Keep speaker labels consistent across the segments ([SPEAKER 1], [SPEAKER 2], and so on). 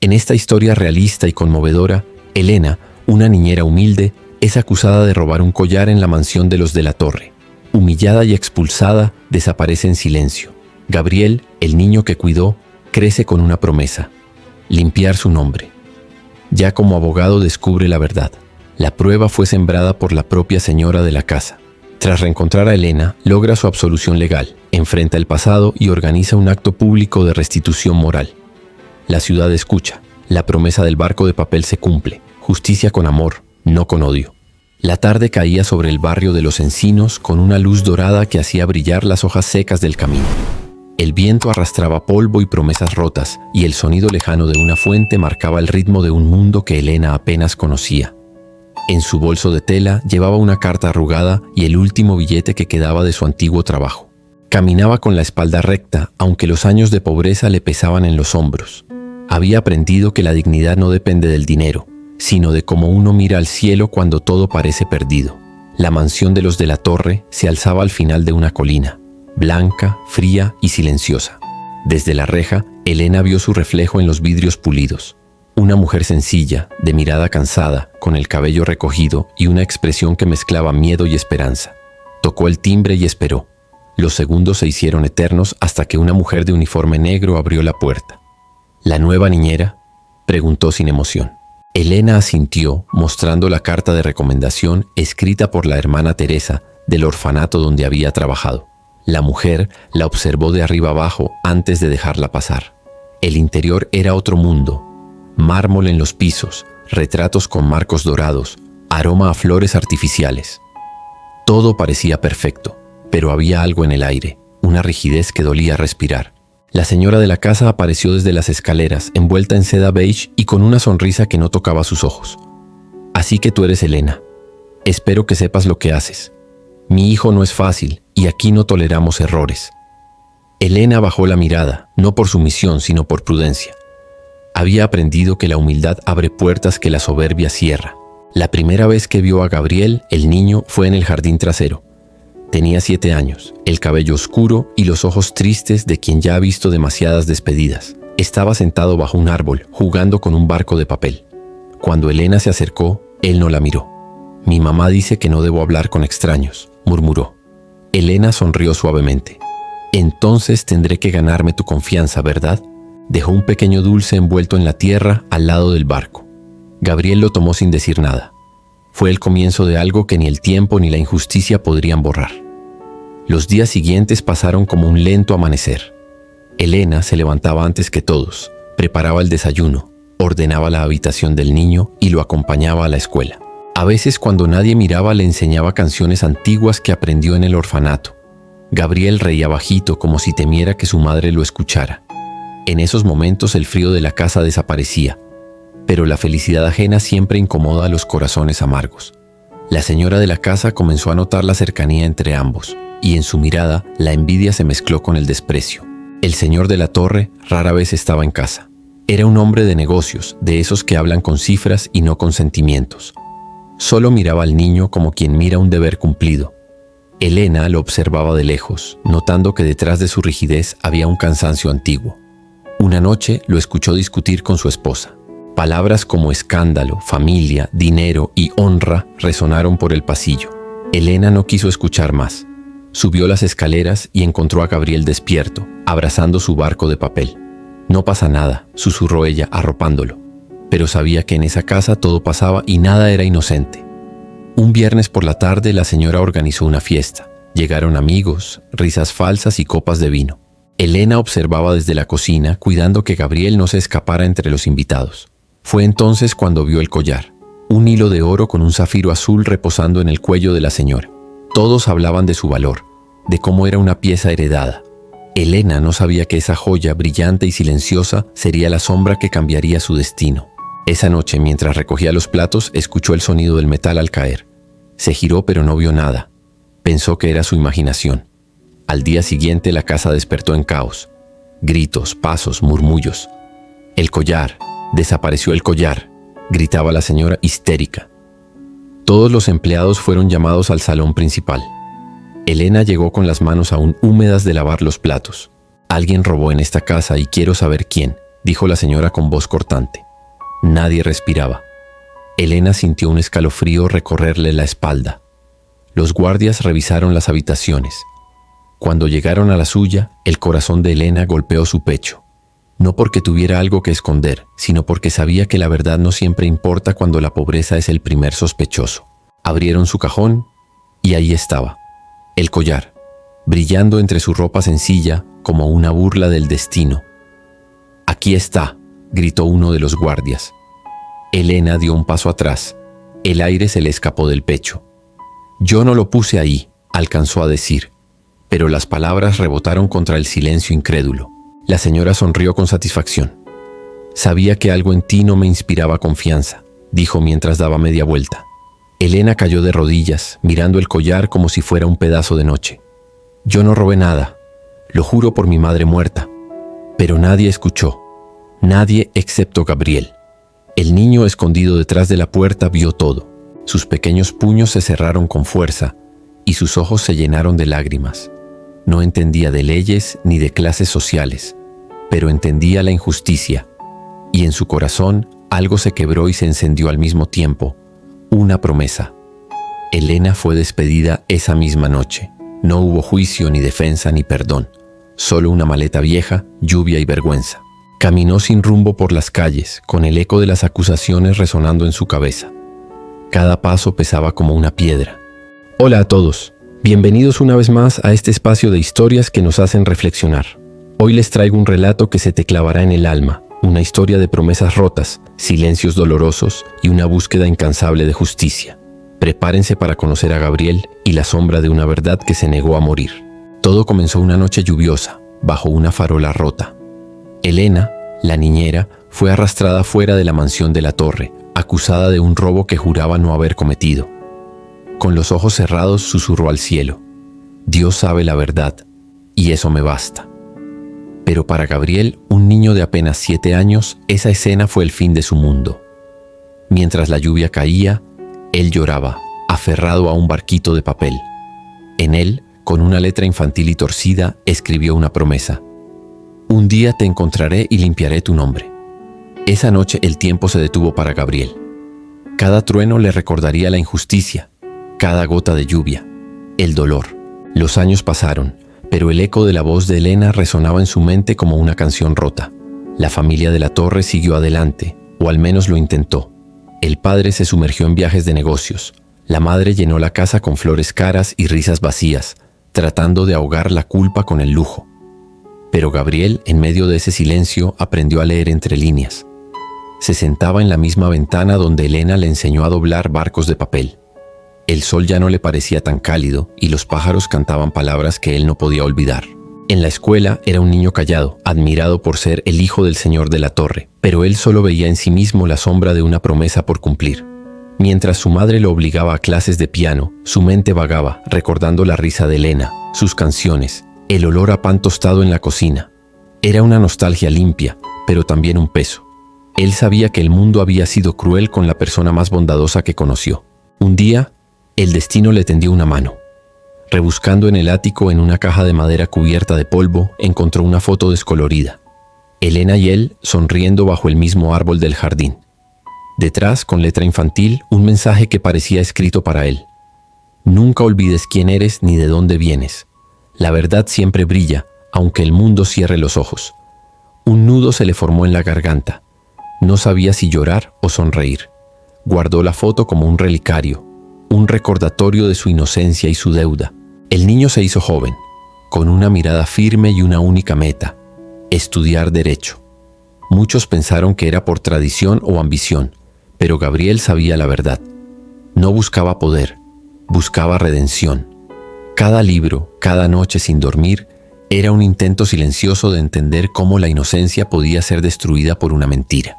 [SPEAKER 1] En esta historia realista y conmovedora, Elena, una niñera humilde, es acusada de robar un collar en la mansión de los de la Torre. Humillada y expulsada, desaparece en silencio. Gabriel, el niño que cuidó, crece con una promesa: limpiar su nombre. Ya como abogado descubre la verdad. La prueba fue sembrada por la propia señora de la casa. Tras reencontrar a Elena, logra su absolución legal, enfrenta el pasado y organiza un acto público de restitución moral. La ciudad escucha, la promesa del barco de papel se cumple, justicia con amor, no con odio. La tarde caía sobre el barrio de Los Encinos con una luz dorada que hacía brillar las hojas secas del camino. El viento arrastraba polvo y promesas rotas, y el sonido lejano de una fuente marcaba el ritmo de un mundo que Elena apenas conocía. En su bolso de tela llevaba una carta arrugada y el último billete que quedaba de su antiguo trabajo. Caminaba con la espalda recta, aunque los años de pobreza le pesaban en los hombros. Había aprendido que la dignidad no depende del dinero, sino de cómo uno mira al cielo cuando todo parece perdido. La mansión de los de la Torre se alzaba al final de una colina, blanca, fría y silenciosa. Desde la reja, Elena vio su reflejo en los vidrios pulidos. Una mujer sencilla, de mirada cansada, con el cabello recogido y una expresión que mezclaba miedo y esperanza. Tocó el timbre y esperó. Los segundos se hicieron eternos hasta que una mujer de uniforme negro abrió la puerta. ¿La nueva niñera?, preguntó sin emoción. Elena asintió, mostrando la carta de recomendación escrita por la hermana Teresa del orfanato donde había trabajado. La mujer la observó de arriba abajo antes de dejarla pasar. El interior era otro mundo. Mármol en los pisos, retratos con marcos dorados, aroma a flores artificiales. Todo parecía perfecto, pero había algo en el aire, una rigidez que dolía respirar. La señora de la casa apareció desde las escaleras, envuelta en seda beige y con una sonrisa que no tocaba sus ojos. «Así que tú eres Elena. Espero que sepas lo que haces. Mi hijo no es fácil y aquí no toleramos errores». Elena bajó la mirada, no por sumisión, sino por prudencia. Había aprendido que la humildad abre puertas que la soberbia cierra. La primera vez que vio a Gabriel, el niño, fue en el jardín trasero. Tenía 7 años, el cabello oscuro y los ojos tristes de quien ya ha visto demasiadas despedidas. Estaba sentado bajo un árbol, jugando con un barco de papel. Cuando Elena se acercó, él no la miró. «Mi mamá dice que no debo hablar con extraños», murmuró. Elena sonrió suavemente. «Entonces tendré que ganarme tu confianza, ¿verdad?». Dejó un pequeño dulce envuelto en la tierra al lado del barco. Gabriel lo tomó sin decir nada. Fue el comienzo de algo que ni el tiempo ni la injusticia podrían borrar. Los días siguientes pasaron como un lento amanecer. Elena se levantaba antes que todos, preparaba el desayuno, ordenaba la habitación del niño y lo acompañaba a la escuela. A veces, cuando nadie miraba, le enseñaba canciones antiguas que aprendió en el orfanato. Gabriel reía bajito, como si temiera que su madre lo escuchara. En esos momentos el frío de la casa desaparecía, pero la felicidad ajena siempre incomoda a los corazones amargos. La señora de la casa comenzó a notar la cercanía entre ambos, y en su mirada la envidia se mezcló con el desprecio. El señor de la Torre rara vez estaba en casa. Era un hombre de negocios, de esos que hablan con cifras y no con sentimientos. Solo miraba al niño como quien mira un deber cumplido. Elena lo observaba de lejos, notando que detrás de su rigidez había un cansancio antiguo. Una noche lo escuchó discutir con su esposa. Palabras como escándalo, familia, dinero y honra resonaron por el pasillo. Elena no quiso escuchar más. Subió las escaleras y encontró a Gabriel despierto, abrazando su barco de papel. «No pasa nada», susurró ella, arropándolo. Pero sabía que en esa casa todo pasaba y nada era inocente. Un viernes por la tarde la señora organizó una fiesta. Llegaron amigos, risas falsas y copas de vino. Elena observaba desde la cocina, cuidando que Gabriel no se escapara entre los invitados. Fue entonces cuando vio el collar, un hilo de oro con un zafiro azul reposando en el cuello de la señora. Todos hablaban de su valor, de cómo era una pieza heredada. Elena no sabía que esa joya brillante y silenciosa sería la sombra que cambiaría su destino. Esa noche, mientras recogía los platos, escuchó el sonido del metal al caer. Se giró pero no vio nada. Pensó que era su imaginación. Al día siguiente la casa despertó en caos. Gritos, pasos, murmullos. «El collar, desapareció el collar», gritaba la señora histérica. Todos los empleados fueron llamados al salón principal. Elena llegó con las manos aún húmedas de lavar los platos. «Alguien robó en esta casa y quiero saber quién», dijo la señora con voz cortante. Nadie respiraba. Elena sintió un escalofrío recorrerle la espalda. Los guardias revisaron las habitaciones. Cuando llegaron a la suya, el corazón de Elena golpeó su pecho. No porque tuviera algo que esconder, sino porque sabía que la verdad no siempre importa cuando la pobreza es el primer sospechoso. Abrieron su cajón y ahí estaba, el collar, brillando entre su ropa sencilla como una burla del destino. «Aquí está», gritó uno de los guardias. Elena dio un paso atrás. El aire se le escapó del pecho. «Yo no lo puse ahí», alcanzó a decir, pero las palabras rebotaron contra el silencio incrédulo. La señora sonrió con satisfacción. «Sabía que algo en ti no me inspiraba confianza», dijo mientras daba media vuelta. Elena cayó de rodillas, mirando el collar como si fuera un pedazo de noche. «Yo no robé nada, lo juro por mi madre muerta». Pero nadie escuchó, nadie excepto Gabriel. El niño escondido detrás de la puerta vio todo. Sus pequeños puños se cerraron con fuerza y sus ojos se llenaron de lágrimas. No entendía de leyes ni de clases sociales, pero entendía la injusticia, y en su corazón algo se quebró y se encendió al mismo tiempo, una promesa. Elena fue despedida esa misma noche. No hubo juicio, ni defensa, ni perdón, solo una maleta vieja, lluvia y vergüenza. Caminó sin rumbo por las calles, con el eco de las acusaciones resonando en su cabeza. Cada paso pesaba como una piedra. Hola a todos, bienvenidos una vez más a este espacio de historias que nos hacen reflexionar. Hoy les traigo un relato que se te clavará en el alma, una historia de promesas rotas, silencios dolorosos y una búsqueda incansable de justicia. Prepárense para conocer a Gabriel y la sombra de una verdad que se negó a morir. Todo comenzó una noche lluviosa, bajo una farola rota. Elena, la niñera, fue arrastrada fuera de la mansión de la torre, acusada de un robo que juraba no haber cometido. Con los ojos cerrados susurró al cielo: «Dios sabe la verdad, y eso me basta». Pero para Gabriel, un niño de apenas 7 años, esa escena fue el fin de su mundo. Mientras la lluvia caía, él lloraba, aferrado a un barquito de papel. En él, con una letra infantil y torcida, escribió una promesa: «Un día te encontraré y limpiaré tu nombre». Esa noche el tiempo se detuvo para Gabriel. Cada trueno le recordaría la injusticia, cada gota de lluvia, el dolor. Los años pasaron, pero el eco de la voz de Elena resonaba en su mente como una canción rota. La familia de la torre siguió adelante, o al menos lo intentó. El padre se sumergió en viajes de negocios. La madre llenó la casa con flores caras y risas vacías, tratando de ahogar la culpa con el lujo. Pero Gabriel, en medio de ese silencio, aprendió a leer entre líneas. Se sentaba en la misma ventana donde Elena le enseñó a doblar barcos de papel. El sol ya no le parecía tan cálido y los pájaros cantaban palabras que él no podía olvidar. En la escuela era un niño callado, admirado por ser el hijo del señor de la torre, pero él solo veía en sí mismo la sombra de una promesa por cumplir. Mientras su madre lo obligaba a clases de piano, su mente vagaba, recordando la risa de Elena, sus canciones, el olor a pan tostado en la cocina. Era una nostalgia limpia, pero también un peso. Él sabía que el mundo había sido cruel con la persona más bondadosa que conoció. Un día, el destino le tendió una mano. Rebuscando en el ático en una caja de madera cubierta de polvo, encontró una foto descolorida. Elena y él sonriendo bajo el mismo árbol del jardín. Detrás, con letra infantil, un mensaje que parecía escrito para él. «Nunca olvides quién eres ni de dónde vienes. La verdad siempre brilla, aunque el mundo cierre los ojos». Un nudo se le formó en la garganta. No sabía si llorar o sonreír. Guardó la foto como un relicario, un recordatorio de su inocencia y su deuda. El niño se hizo joven, con una mirada firme y una única meta: estudiar derecho. Muchos pensaron que era por tradición o ambición, pero Gabriel sabía la verdad. No buscaba poder, buscaba redención. Cada libro, cada noche sin dormir, era un intento silencioso de entender cómo la inocencia podía ser destruida por una mentira.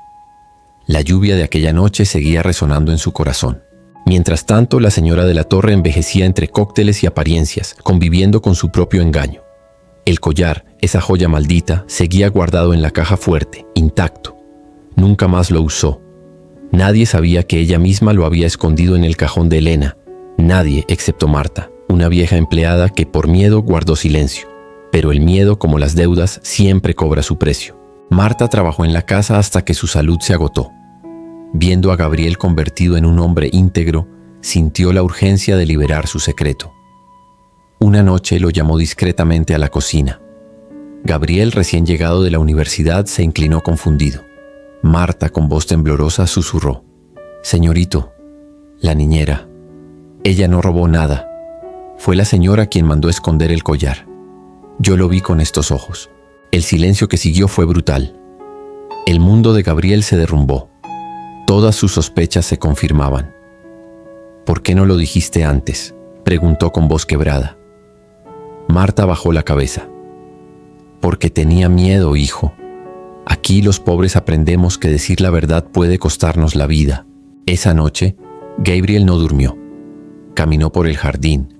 [SPEAKER 1] La lluvia de aquella noche seguía resonando en su corazón. Mientras tanto, la señora de la torre envejecía entre cócteles y apariencias, conviviendo con su propio engaño. El collar, esa joya maldita, seguía guardado en la caja fuerte, intacto. Nunca más lo usó. Nadie sabía que ella misma lo había escondido en el cajón de Elena. Nadie, excepto Marta, una vieja empleada que por miedo guardó silencio. Pero el miedo, como las deudas, siempre cobra su precio. Marta trabajó en la casa hasta que su salud se agotó. Viendo a Gabriel convertido en un hombre íntegro, sintió la urgencia de liberar su secreto. Una noche lo llamó discretamente a la cocina. Gabriel, recién llegado de la universidad, se inclinó confundido. Marta, con voz temblorosa, susurró: «Señorito, la niñera, ella no robó nada. Fue la señora quien mandó esconder el collar. Yo lo vi con estos ojos». El silencio que siguió fue brutal. El mundo de Gabriel se derrumbó. Todas sus sospechas se confirmaban. «¿Por qué no lo dijiste antes?», preguntó con voz quebrada. Marta bajó la cabeza. «Porque tenía miedo, hijo. Aquí los pobres aprendemos que decir la verdad puede costarnos la vida». Esa noche, Gabriel no durmió. Caminó por el jardín,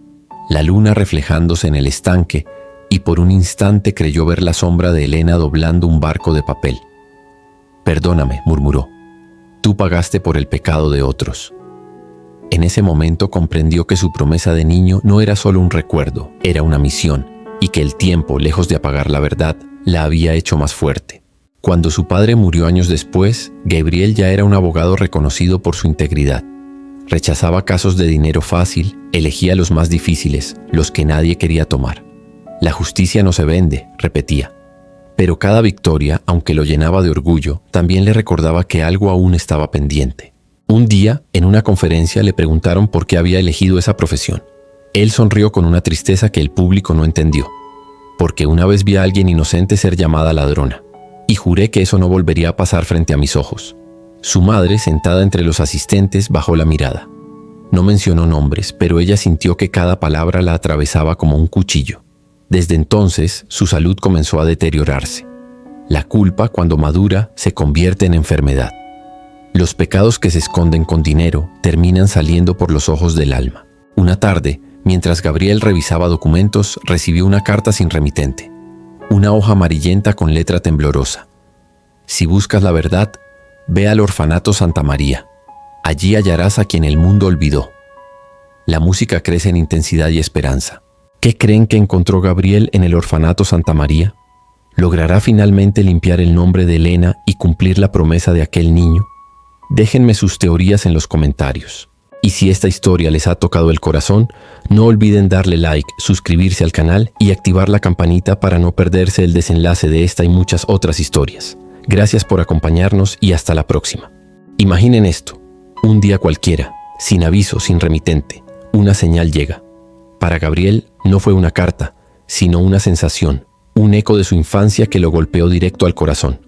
[SPEAKER 1] la luna reflejándose en el estanque, y por un instante creyó ver la sombra de Elena doblando un barco de papel. «Perdóname», murmuró. «Tú pagaste por el pecado de otros». En ese momento comprendió que su promesa de niño no era solo un recuerdo, era una misión, y que el tiempo, lejos de apagar la verdad, la había hecho más fuerte. Cuando su padre murió años después, Gabriel ya era un abogado reconocido por su integridad. Rechazaba casos de dinero fácil, elegía los más difíciles, los que nadie quería tomar. «La justicia no se vende», repetía. Pero cada victoria, aunque lo llenaba de orgullo, también le recordaba que algo aún estaba pendiente. Un día, en una conferencia, le preguntaron por qué había elegido esa profesión. Él sonrió con una tristeza que el público no entendió. «Porque una vez vi a alguien inocente ser llamada ladrona, y juré que eso no volvería a pasar frente a mis ojos». Su madre, sentada entre los asistentes, bajó la mirada. No mencionó nombres, pero ella sintió que cada palabra la atravesaba como un cuchillo. Desde entonces, su salud comenzó a deteriorarse. La culpa, cuando madura, se convierte en enfermedad. Los pecados que se esconden con dinero terminan saliendo por los ojos del alma. Una tarde, mientras Gabriel revisaba documentos, recibió una carta sin remitente. Una hoja amarillenta con letra temblorosa. «Si buscas la verdad, ve al orfanato Santa María. Allí hallarás a quien el mundo olvidó». La música crece en intensidad y esperanza. ¿Qué creen que encontró Gabriel en el orfanato Santa María? ¿Logrará finalmente limpiar el nombre de Elena y cumplir la promesa de aquel niño? Déjenme sus teorías en los comentarios. Y si esta historia les ha tocado el corazón, no olviden darle like, suscribirse al canal y activar la campanita para no perderse el desenlace de esta y muchas otras historias. Gracias por acompañarnos y hasta la próxima. Imaginen esto: un día cualquiera, sin aviso, sin remitente, una señal llega. Para Gabriel no fue una carta, sino una sensación, un eco de su infancia que lo golpeó directo al corazón.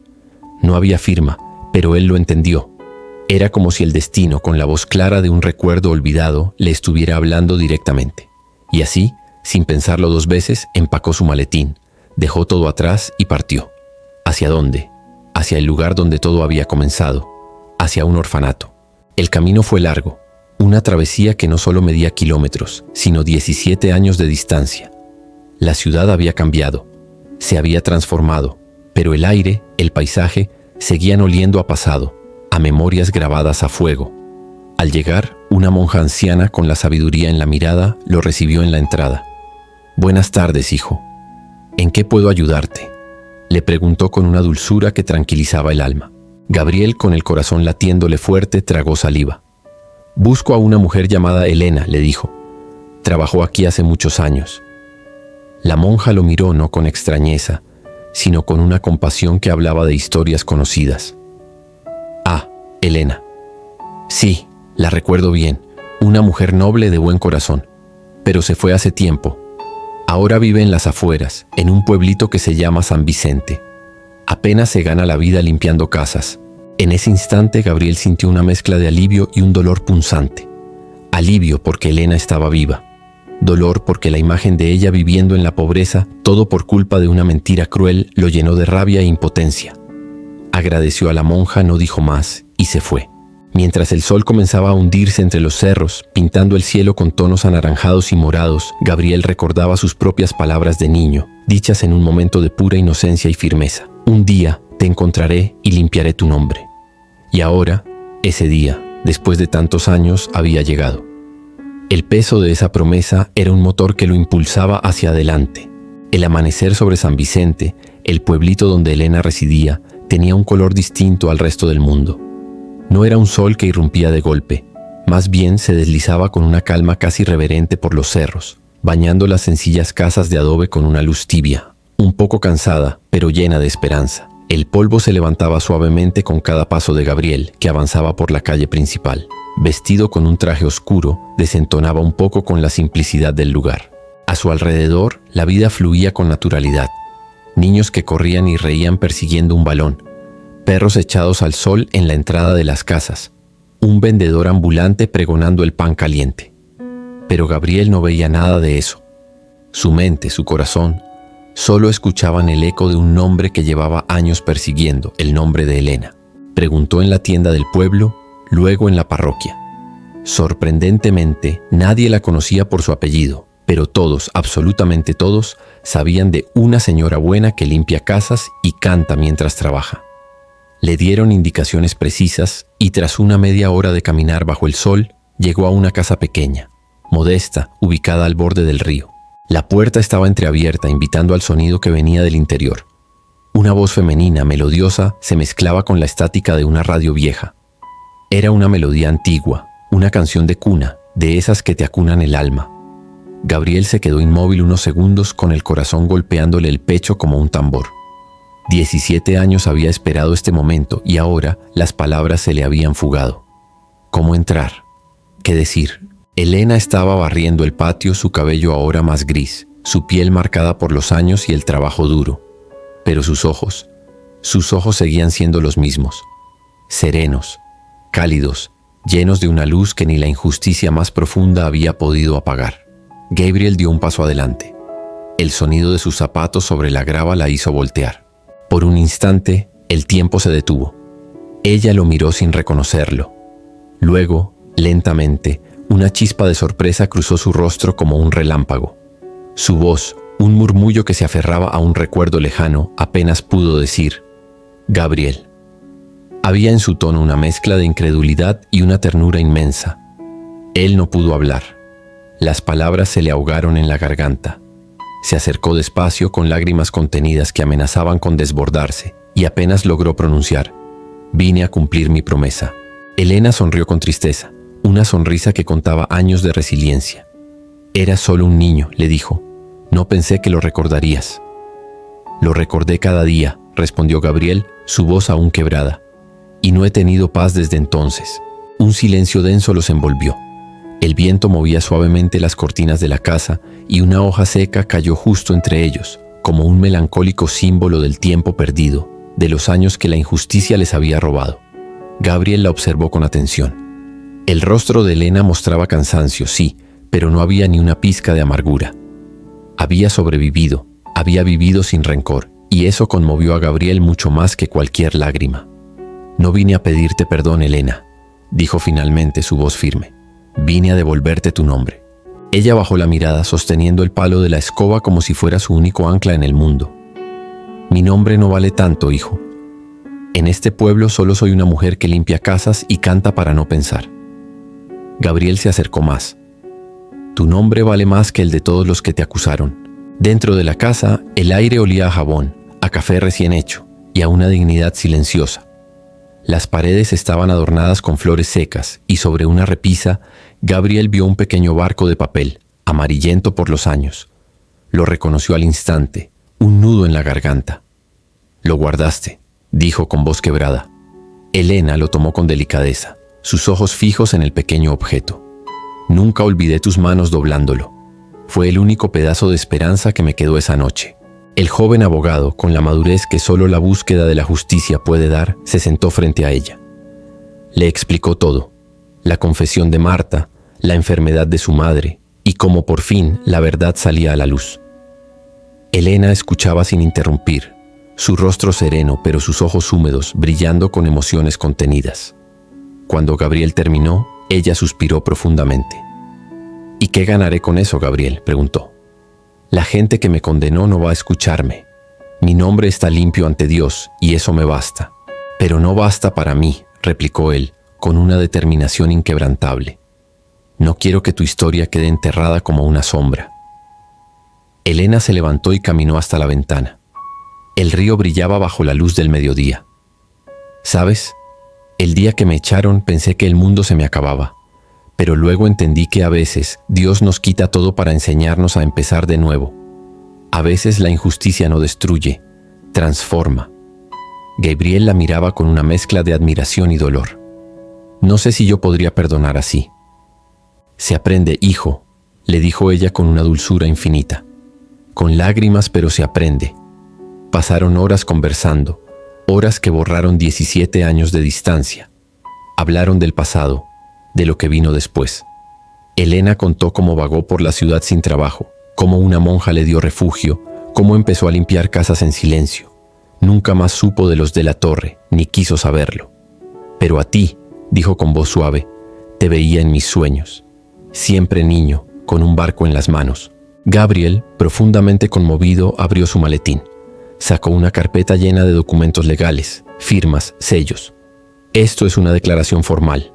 [SPEAKER 1] No había firma, pero él lo entendió. Era como si el destino, con la voz clara de un recuerdo olvidado, le estuviera hablando directamente. Y así, sin pensarlo dos veces, empacó su maletín, dejó todo atrás y partió. ¿Hacia dónde? Hacia el lugar donde todo había comenzado, hacia un orfanato. El camino fue largo. Una travesía que no solo medía kilómetros, sino 17 años de distancia. La ciudad había cambiado, se había transformado, pero el aire, el paisaje, seguían oliendo a pasado, a memorias grabadas a fuego. Al llegar, una monja anciana con la sabiduría en la mirada lo recibió en la entrada. «Buenas tardes, hijo. ¿En qué puedo ayudarte?», le preguntó con una dulzura que tranquilizaba el alma. Gabriel, con el corazón latiéndole fuerte, tragó saliva. «Busco a una mujer llamada Elena», le dijo. «Trabajó aquí hace muchos años». La monja lo miró no con extrañeza, sino con una compasión que hablaba de historias conocidas. «Ah, Elena. Sí, la recuerdo bien, una mujer noble de buen corazón, pero se fue hace tiempo. Ahora vive en las afueras, en un pueblito que se llama San Vicente. Apenas se gana la vida limpiando casas». En ese instante Gabriel sintió una mezcla de alivio y un dolor punzante. Alivio porque Elena estaba viva. Dolor porque la imagen de ella viviendo en la pobreza, todo por culpa de una mentira cruel, lo llenó de rabia e impotencia. Agradeció a la monja, no dijo más y se fue. Mientras el sol comenzaba a hundirse entre los cerros, pintando el cielo con tonos anaranjados y morados, Gabriel recordaba sus propias palabras de niño, dichas en un momento de pura inocencia y firmeza. «Un día te encontraré y limpiaré tu nombre». Y ahora, ese día, después de tantos años, había llegado. El peso de esa promesa era un motor que lo impulsaba hacia adelante. El amanecer sobre San Vicente, el pueblito donde Elena residía, Tenía un color distinto al resto del mundo. No era un sol que irrumpía de golpe, más bien se deslizaba con una calma casi reverente por los cerros, bañando las sencillas casas de adobe con una luz tibia, un poco cansada, pero llena de esperanza. El polvo se levantaba suavemente con cada paso de Gabriel, que avanzaba por la calle principal. Vestido con un traje oscuro, desentonaba un poco con la simplicidad del lugar. A su alrededor, la vida fluía con naturalidad. Niños que corrían y reían persiguiendo un balón, perros echados al sol en la entrada de las casas, un vendedor ambulante pregonando el pan caliente. Pero Gabriel no veía nada de eso. Su mente, su corazón, solo escuchaban el eco de un nombre que llevaba años persiguiendo, el nombre de Elena. Preguntó en la tienda del pueblo, luego en la parroquia. Sorprendentemente, nadie la conocía por su apellido, pero todos, absolutamente todos, sabían de una señora buena que limpia casas y canta mientras trabaja. Le dieron indicaciones precisas y tras una media hora de caminar bajo el sol, llegó a una casa pequeña, modesta, ubicada al borde del río. La puerta estaba entreabierta, invitando al sonido que venía del interior. Una voz femenina, melodiosa, se mezclaba con la estática de una radio vieja. Era una melodía antigua, una canción de cuna, de esas que te acunan el alma. Gabriel se quedó inmóvil unos segundos con el corazón golpeándole el pecho como un tambor. 17 años había esperado este momento y ahora las palabras se le habían fugado. ¿Cómo entrar? ¿Qué decir? Elena estaba barriendo el patio, su cabello ahora más gris, su piel marcada por los años y el trabajo duro. Pero sus ojos seguían siendo los mismos, serenos, cálidos, llenos de una luz que ni la injusticia más profunda había podido apagar. Gabriel dio un paso adelante. El sonido de sus zapatos sobre la grava la hizo voltear. Por un instante, el tiempo se detuvo. Ella lo miró sin reconocerlo. Luego, lentamente, una chispa de sorpresa cruzó su rostro como un relámpago. Su voz, un murmullo que se aferraba a un recuerdo lejano, apenas pudo decir: Gabriel. Había en su tono una mezcla de incredulidad y una ternura inmensa. Él no pudo hablar. Las palabras se le ahogaron en la garganta. Se acercó despacio con lágrimas contenidas que amenazaban con desbordarse y apenas logró pronunciar: vine a cumplir mi promesa. Elena sonrió con tristeza, una sonrisa que contaba años de resiliencia. Era solo un niño, le dijo. No pensé que lo recordarías. Lo recordé cada día, respondió Gabriel, su voz aún quebrada. Y no he tenido paz desde entonces. Un silencio denso los envolvió. El viento movía suavemente las cortinas de la casa y una hoja seca cayó justo entre ellos, como un melancólico símbolo del tiempo perdido, de los años que la injusticia les había robado. Gabriel la observó con atención. El rostro de Elena mostraba cansancio, sí, pero no había ni una pizca de amargura. Había sobrevivido, había vivido sin rencor, y eso conmovió a Gabriel mucho más que cualquier lágrima. No vine a pedirte perdón, Elena, dijo finalmente su voz firme. Vine a devolverte tu nombre. Ella bajó la mirada sosteniendo el palo de la escoba como si fuera su único ancla en el mundo. Mi nombre no vale tanto, hijo. En este pueblo solo soy una mujer que limpia casas y canta para no pensar. Gabriel se acercó más. Tu nombre vale más que el de todos los que te acusaron. Dentro de la casa, el aire olía a jabón, a café recién hecho y a una dignidad silenciosa. Las paredes estaban adornadas con flores secas y sobre una repisa, Gabriel vio un pequeño barco de papel, amarillento por los años. Lo reconoció al instante, un nudo en la garganta. Lo guardaste, dijo con voz quebrada. Elena lo tomó con delicadeza, sus ojos fijos en el pequeño objeto. Nunca olvidé tus manos doblándolo. Fue el único pedazo de esperanza que me quedó esa noche. El joven abogado, con la madurez que solo la búsqueda de la justicia puede dar, se sentó frente a ella. Le explicó todo, la confesión de Marta, la enfermedad de su madre, y cómo por fin la verdad salía a la luz. Elena escuchaba sin interrumpir, su rostro sereno pero sus ojos húmedos brillando con emociones contenidas. Cuando Gabriel terminó, ella suspiró profundamente. ¿Y qué ganaré con eso, Gabriel?, preguntó. La gente que me condenó no va a escucharme. Mi nombre está limpio ante Dios y eso me basta. Pero no basta para mí, replicó él, con una determinación inquebrantable. No quiero que tu historia quede enterrada como una sombra. Elena se levantó y caminó hasta la ventana. El río brillaba bajo la luz del mediodía. ¿Sabes? El día que me echaron pensé que el mundo se me acababa, pero luego entendí que a veces Dios nos quita todo para enseñarnos a empezar de nuevo. A veces la injusticia no destruye, transforma. Gabriel la miraba con una mezcla de admiración y dolor. No sé si yo podría perdonar así. Se aprende, hijo, le dijo ella con una dulzura infinita. Con lágrimas, pero se aprende. Pasaron horas conversando, horas que borraron 17 años de distancia. Hablaron del pasado, de lo que vino después. Elena contó cómo vagó por la ciudad sin trabajo, cómo una monja le dio refugio, cómo empezó a limpiar casas en silencio. Nunca más supo de los de la torre, ni quiso saberlo. Pero a ti, dijo con voz suave, te veía en mis sueños. Siempre niño, con un barco en las manos. Gabriel, profundamente conmovido, abrió su maletín. Sacó una carpeta llena de documentos legales, firmas, sellos. Esto es una declaración formal.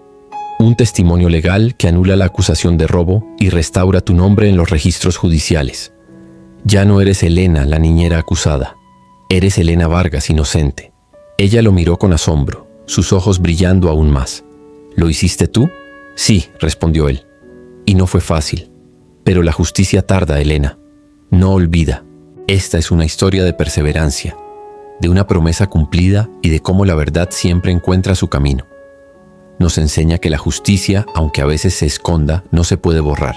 [SPEAKER 1] Un testimonio legal que anula la acusación de robo y restaura tu nombre en los registros judiciales. Ya no eres Elena, la niñera acusada. Eres Elena Vargas, inocente. Ella lo miró con asombro, sus ojos brillando aún más. ¿Lo hiciste tú? Sí, respondió él. Y no fue fácil. Pero la justicia tarda, Elena. No olvida. Esta es una historia de perseverancia, de una promesa cumplida y de cómo la verdad siempre encuentra su camino. Nos enseña que la justicia, aunque a veces se esconda, no se puede borrar,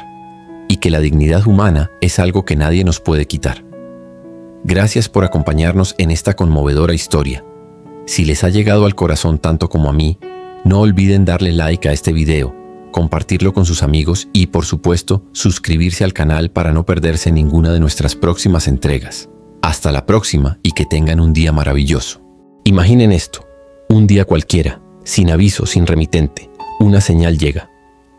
[SPEAKER 1] y que la dignidad humana es algo que nadie nos puede quitar. Gracias por acompañarnos en esta conmovedora historia. Si les ha llegado al corazón tanto como a mí, no olviden darle like a este video, compartirlo con sus amigos y, por supuesto, suscribirse al canal para no perderse ninguna de nuestras próximas entregas. Hasta la próxima y que tengan un día maravilloso. Imaginen esto, un día cualquiera, sin aviso, sin remitente, una señal llega.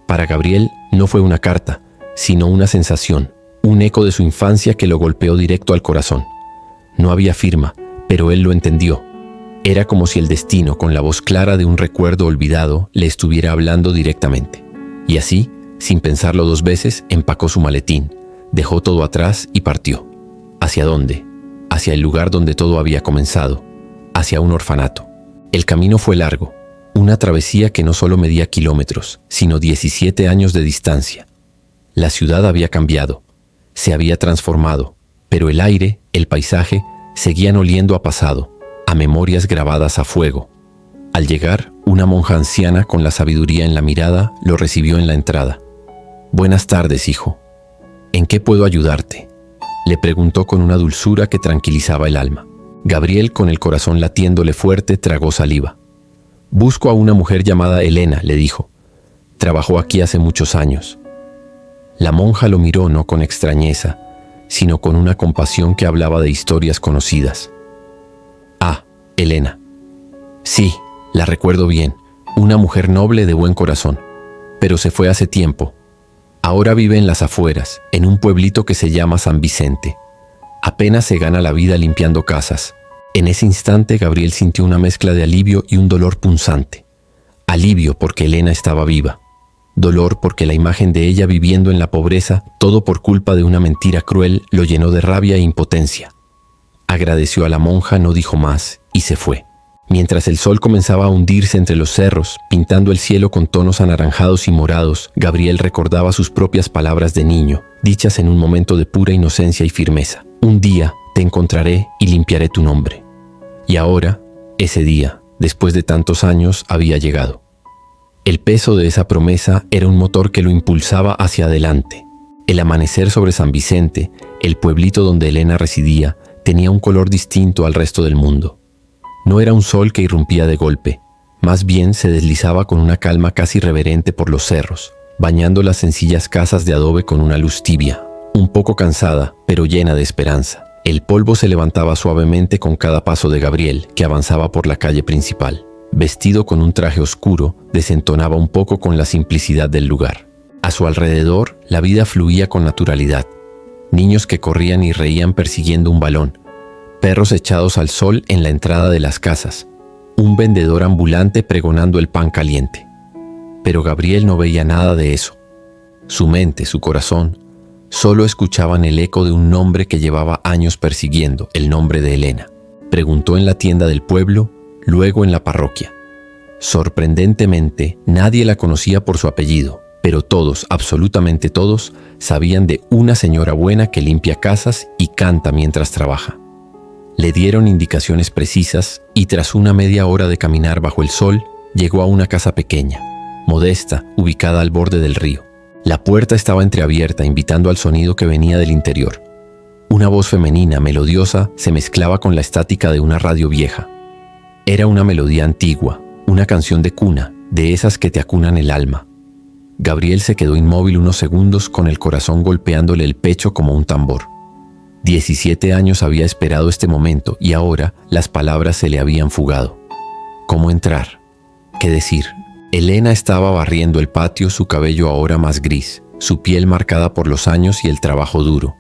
[SPEAKER 1] Para Gabriel no fue una carta, sino una sensación, un eco de su infancia que lo golpeó directo al corazón. No había firma, pero él lo entendió. Era como si el destino, con la voz clara de un recuerdo olvidado, le estuviera hablando directamente. Y así, sin pensarlo dos veces, empacó su maletín, dejó todo atrás y partió. ¿Hacia dónde? Hacia el lugar donde todo había comenzado, hacia un orfanato. El camino fue largo, una travesía que no solo medía kilómetros, sino 17 años de distancia. La ciudad había cambiado, se había transformado, pero el aire, el paisaje, seguían oliendo a pasado, a memorias grabadas a fuego. Al llegar, una monja anciana con la sabiduría en la mirada lo recibió en la entrada. «Buenas tardes, hijo. ¿En qué puedo ayudarte?», le preguntó con una dulzura que tranquilizaba el alma. Gabriel, con el corazón latiéndole fuerte, tragó saliva. «Busco a una mujer llamada Elena», le dijo. «Trabajó aquí hace muchos años». La monja lo miró no con extrañeza, sino con una compasión que hablaba de historias conocidas. «Ah, Elena. Sí, la recuerdo bien, una mujer noble de buen corazón, pero se fue hace tiempo. Ahora vive en las afueras, en un pueblito que se llama San Vicente. Apenas se gana la vida limpiando casas». En ese instante Gabriel sintió una mezcla de alivio y un dolor punzante. Alivio porque Elena estaba viva. Dolor porque la imagen de ella viviendo en la pobreza, todo por culpa de una mentira cruel, lo llenó de rabia e impotencia. Agradeció a la monja, no dijo más, y se fue. Mientras el sol comenzaba a hundirse entre los cerros, pintando el cielo con tonos anaranjados y morados, Gabriel recordaba sus propias palabras de niño, dichas en un momento de pura inocencia y firmeza. «Un día te encontraré y limpiaré tu nombre». Y ahora, ese día, después de tantos años, había llegado. El peso de esa promesa era un motor que lo impulsaba hacia adelante. El amanecer sobre San Vicente, el pueblito donde Elena residía, tenía un color distinto al resto del mundo. No era un sol que irrumpía de golpe, más bien se deslizaba con una calma casi reverente por los cerros, bañando las sencillas casas de adobe con una luz tibia, un poco cansada, pero llena de esperanza. El polvo se levantaba suavemente con cada paso de Gabriel, que avanzaba por la calle principal. Vestido con un traje oscuro, desentonaba un poco con la simplicidad del lugar. A su alrededor, la vida fluía con naturalidad. Niños que corrían y reían persiguiendo un balón, perros echados al sol en la entrada de las casas, un vendedor ambulante pregonando el pan caliente. Pero Gabriel no veía nada de eso. Su mente, su corazón, solo escuchaban el eco de un nombre que llevaba años persiguiendo, el nombre de Elena. Preguntó en la tienda del pueblo, luego en la parroquia. Sorprendentemente, nadie la conocía por su apellido, pero todos, absolutamente todos, sabían de una señora buena que limpia casas y canta mientras trabaja. Le dieron indicaciones precisas y tras una media hora de caminar bajo el sol, llegó a una casa pequeña, modesta, ubicada al borde del río. La puerta estaba entreabierta, invitando al sonido que venía del interior. Una voz femenina, melodiosa, se mezclaba con la estática de una radio vieja. Era una melodía antigua, una canción de cuna, de esas que te acunan el alma. Gabriel se quedó inmóvil unos segundos con el corazón golpeándole el pecho como un tambor. 17 años había esperado este momento y ahora las palabras se le habían fugado. ¿Cómo entrar? ¿Qué decir? Elena estaba barriendo el patio, su cabello ahora más gris, su piel marcada por los años y el trabajo duro.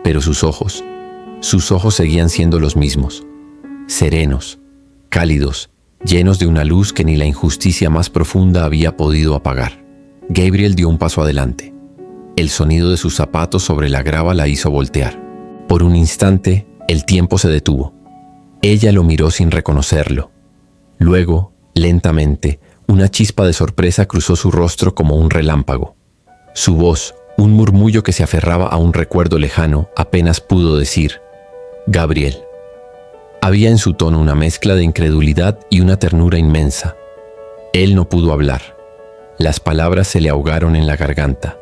[SPEAKER 1] Pero sus ojos seguían siendo los mismos, serenos, cálidos, llenos de una luz que ni la injusticia más profunda había podido apagar. Gabriel dio un paso adelante. El sonido de sus zapatos sobre la grava la hizo voltear. Por un instante, el tiempo se detuvo. Ella lo miró sin reconocerlo. Luego, lentamente, una chispa de sorpresa cruzó su rostro como un relámpago. Su voz, un murmullo que se aferraba a un recuerdo lejano, apenas pudo decir: Gabriel. Había en su tono una mezcla de incredulidad y una ternura inmensa. Él no pudo hablar. Las palabras se le ahogaron en la garganta.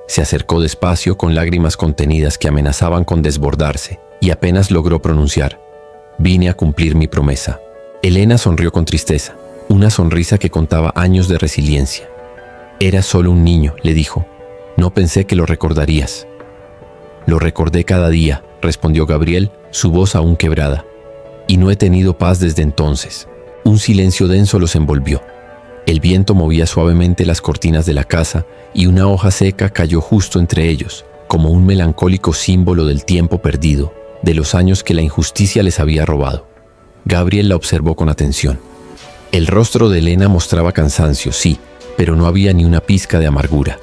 [SPEAKER 1] Se acercó despacio con lágrimas contenidas que amenazaban con desbordarse y apenas logró pronunciar: vine a cumplir mi promesa. Elena sonrió con tristeza, una sonrisa que contaba años de resiliencia. Era solo un niño, le dijo. No pensé que lo recordarías. Lo recordé cada día, respondió Gabriel, su voz aún quebrada. Y no he tenido paz desde entonces. Un silencio denso los envolvió. El viento movía suavemente las cortinas de la casa y una hoja seca cayó justo entre ellos, como un melancólico símbolo del tiempo perdido, de los años que la injusticia les había robado. Gabriel la observó con atención. El rostro de Elena mostraba cansancio, sí, pero no había ni una pizca de amargura.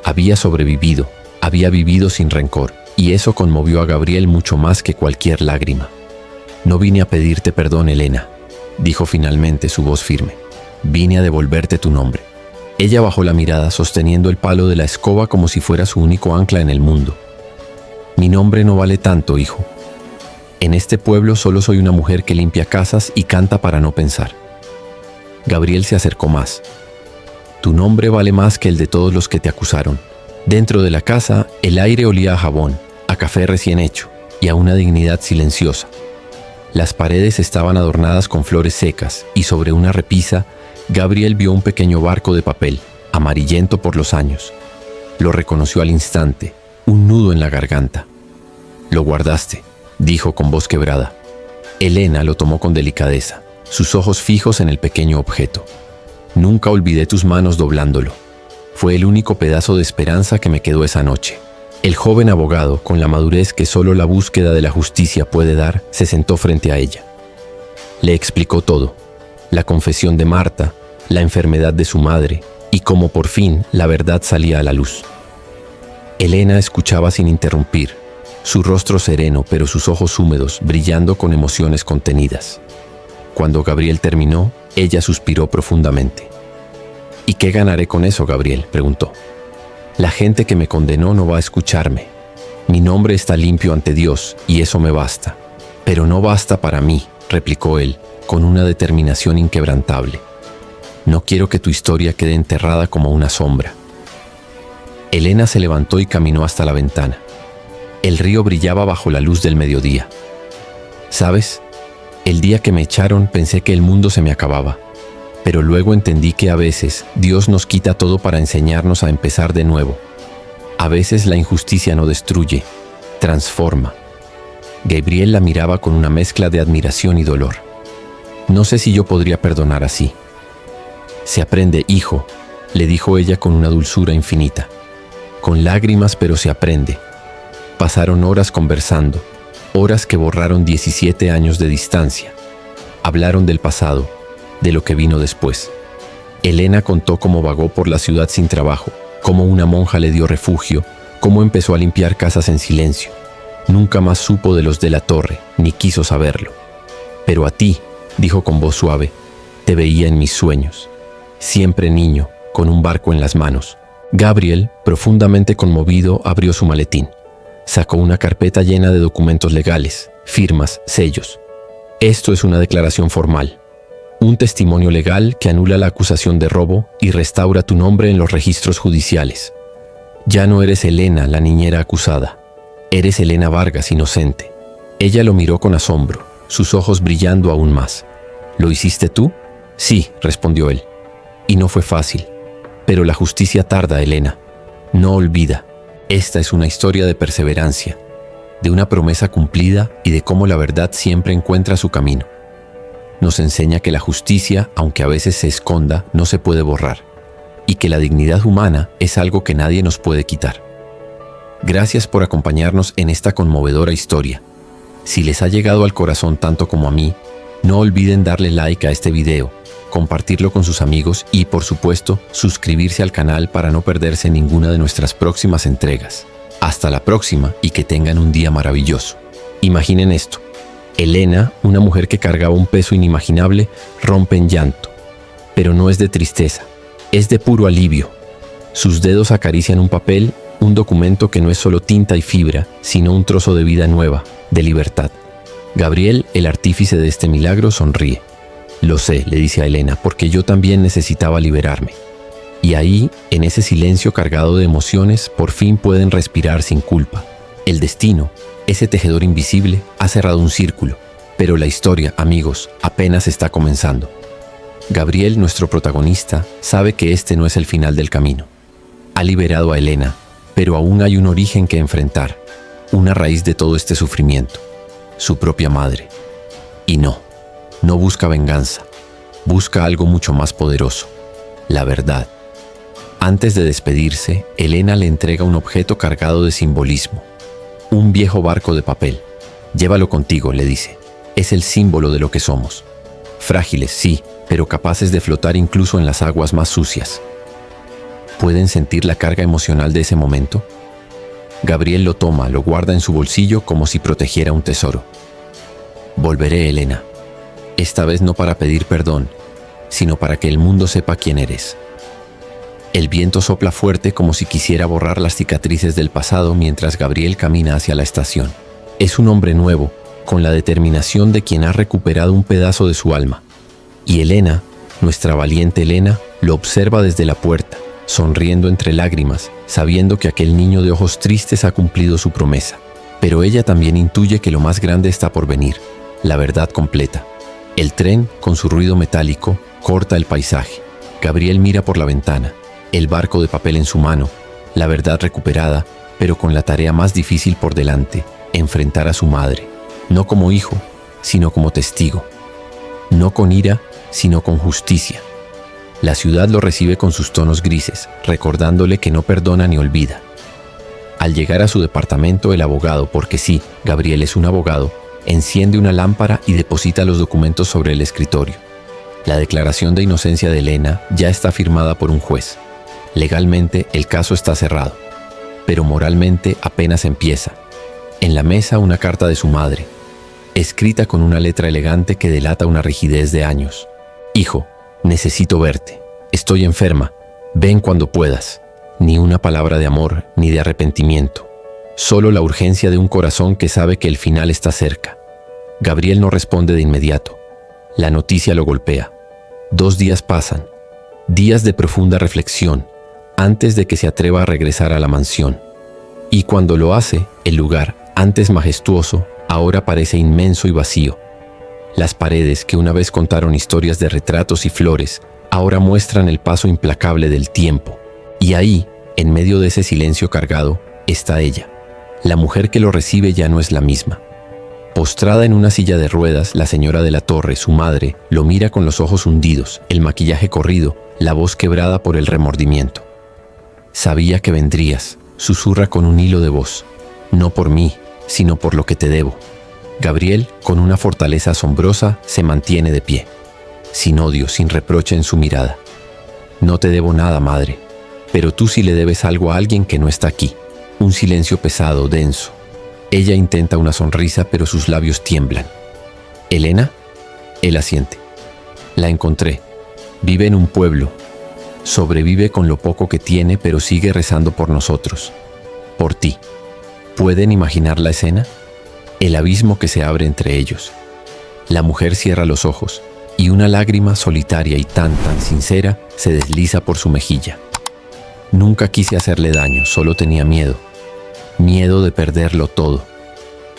[SPEAKER 1] Había sobrevivido, había vivido sin rencor, y eso conmovió a Gabriel mucho más que cualquier lágrima. No vine a pedirte perdón, Elena, dijo finalmente, su voz firme. Vine a devolverte tu nombre. Ella bajó la mirada sosteniendo el palo de la escoba como si fuera su único ancla en el mundo. Mi nombre no vale tanto, hijo. En este pueblo solo soy una mujer que limpia casas y canta para no pensar. Gabriel se acercó más. Tu nombre vale más que el de todos los que te acusaron. Dentro de la casa, el aire olía a jabón, a café recién hecho y a una dignidad silenciosa. Las paredes estaban adornadas con flores secas y sobre una repisa, Gabriel vio un pequeño barco de papel, amarillento por los años. Lo reconoció al instante, un nudo en la garganta. Lo guardaste, dijo con voz quebrada. Elena lo tomó con delicadeza, sus ojos fijos en el pequeño objeto. Nunca olvidé tus manos doblándolo. Fue el único pedazo de esperanza que me quedó esa noche. El joven abogado, con la madurez que solo la búsqueda de la justicia puede dar, se sentó frente a ella. Le explicó todo: la confesión de Marta, la enfermedad de su madre y cómo por fin la verdad salía a la luz. Elena escuchaba sin interrumpir, su rostro sereno pero sus ojos húmedos brillando con emociones contenidas. Cuando Gabriel terminó, ella suspiró profundamente. ¿Y qué ganaré con eso, Gabriel?, preguntó. La gente que me condenó no va a escucharme. Mi nombre está limpio ante Dios y eso me basta. Pero no basta para mí, replicó él, con una determinación inquebrantable. No quiero que tu historia quede enterrada como una sombra. Elena se levantó y caminó hasta la ventana. El río brillaba bajo la luz del mediodía. ¿Sabes? El día que me echaron pensé que el mundo se me acababa. Pero luego entendí que a veces Dios nos quita todo para enseñarnos a empezar de nuevo. A veces la injusticia no destruye, transforma. Gabriel la miraba con una mezcla de admiración y dolor. No sé si yo podría perdonar así. Se aprende, hijo, le dijo ella con una dulzura infinita. Con lágrimas, pero se aprende. Pasaron horas conversando, horas que borraron 17 años de distancia. Hablaron del pasado, de lo que vino después. Elena contó cómo vagó por la ciudad sin trabajo, cómo una monja le dio refugio, cómo empezó a limpiar casas en silencio. Nunca más supo de los de la torre, ni quiso saberlo. Pero a ti, dijo con voz suave. Te veía en mis sueños. Siempre niño, con un barco en las manos. Gabriel, profundamente conmovido, abrió su maletín. Sacó una carpeta llena de documentos legales, firmas, sellos. Esto es una declaración formal. Un testimonio legal que anula la acusación de robo y restaura tu nombre en los registros judiciales. Ya no eres Elena, la niñera acusada. Eres Elena Vargas, inocente. Ella lo miró con asombro, sus ojos brillando aún más. ¿Lo hiciste tú? Sí, respondió él. Y no fue fácil. Pero la justicia tarda, Elena. No olvida. Esta es una historia de perseverancia, de una promesa cumplida y de cómo la verdad siempre encuentra su camino. Nos enseña que la justicia, aunque a veces se esconda, no se puede borrar, y que la dignidad humana es algo que nadie nos puede quitar. Gracias por acompañarnos en esta conmovedora historia. Si les ha llegado al corazón tanto como a mí, no olviden darle like a este video, compartirlo con sus amigos y, por supuesto, suscribirse al canal para no perderse ninguna de nuestras próximas entregas. Hasta la próxima y que tengan un día maravilloso. Imaginen esto. Elena, una mujer que cargaba un peso inimaginable, rompe en llanto. Pero no es de tristeza, es de puro alivio. Sus dedos acarician un papel, un documento que no es solo tinta y fibra, sino un trozo de vida nueva, de libertad. Gabriel, el artífice de este milagro, sonríe. Lo sé, le dice a Elena, porque yo también necesitaba liberarme. Y ahí, en ese silencio cargado de emociones, por fin pueden respirar sin culpa. El destino, ese tejedor invisible, ha cerrado un círculo, pero la historia, amigos, apenas está comenzando. Gabriel, nuestro protagonista, sabe que este no es el final del camino. Ha liberado a Elena, pero aún hay un origen que enfrentar, una raíz de todo este sufrimiento, su propia madre. Y no busca venganza, busca algo mucho más poderoso, la verdad. Antes de despedirse, Elena le entrega un objeto cargado de simbolismo, un viejo barco de papel. Llévalo contigo, le dice. Es el símbolo de lo que somos. Frágiles, sí, pero capaces de flotar incluso en las aguas más sucias. ¿Pueden sentir la carga emocional de ese momento? Gabriel lo toma, lo guarda en su bolsillo como si protegiera un tesoro. Volveré, Elena. Esta vez no para pedir perdón, sino para que el mundo sepa quién eres. El viento sopla fuerte como si quisiera borrar las cicatrices del pasado mientras Gabriel camina hacia la estación. Es un hombre nuevo, con la determinación de quien ha recuperado un pedazo de su alma. Y Elena, nuestra valiente Elena, lo observa desde la puerta, sonriendo entre lágrimas, sabiendo que aquel niño de ojos tristes ha cumplido su promesa. Pero ella también intuye que lo más grande está por venir, la verdad completa. El tren, con su ruido metálico, corta el paisaje. Gabriel mira por la ventana, el barco de papel en su mano, la verdad recuperada, pero con la tarea más difícil por delante, enfrentar a su madre, no como hijo, sino como testigo. No con ira, sino con justicia. La ciudad lo recibe con sus tonos grises, recordándole que no perdona ni olvida. Al llegar a su departamento, el abogado, porque sí, Gabriel es un abogado, enciende una lámpara y deposita los documentos sobre el escritorio. La declaración de inocencia de Elena ya está firmada por un juez. Legalmente, el caso está cerrado, pero moralmente apenas empieza. En la mesa, una carta de su madre, escrita con una letra elegante que delata una rigidez de años. Hijo, necesito verte. Estoy enferma. Ven cuando puedas. Ni una palabra de amor ni de arrepentimiento. Solo la urgencia de un corazón que sabe que el final está cerca. Gabriel no responde de inmediato. La noticia lo golpea. 2 días pasan. Días de profunda reflexión, antes de que se atreva a regresar a la mansión. Y cuando lo hace, el lugar, antes majestuoso, ahora parece inmenso y vacío. Las paredes que una vez contaron historias de retratos y flores, ahora muestran el paso implacable del tiempo. Y ahí, en medio de ese silencio cargado, está ella. La mujer que lo recibe ya no es la misma. Postrada en una silla de ruedas, la señora de la Torre, su madre, lo mira con los ojos hundidos, el maquillaje corrido, la voz quebrada por el remordimiento. Sabía que vendrías, susurra con un hilo de voz. No por mí, sino por lo que te debo. Gabriel, con una fortaleza asombrosa, se mantiene de pie, sin odio, sin reproche en su mirada. No te debo nada, madre, pero tú sí le debes algo a alguien que no está aquí. Un silencio pesado, denso. Ella intenta una sonrisa, pero sus labios tiemblan. ¿Elena? Él asiente. La encontré. Vive en un pueblo. Sobrevive con lo poco que tiene, pero sigue rezando por nosotros. Por ti. ¿Pueden imaginar la escena? El abismo que se abre entre ellos. La mujer cierra los ojos y una lágrima solitaria y tan sincera se desliza por su mejilla. Nunca quise hacerle daño, solo tenía miedo. Miedo de perderlo todo.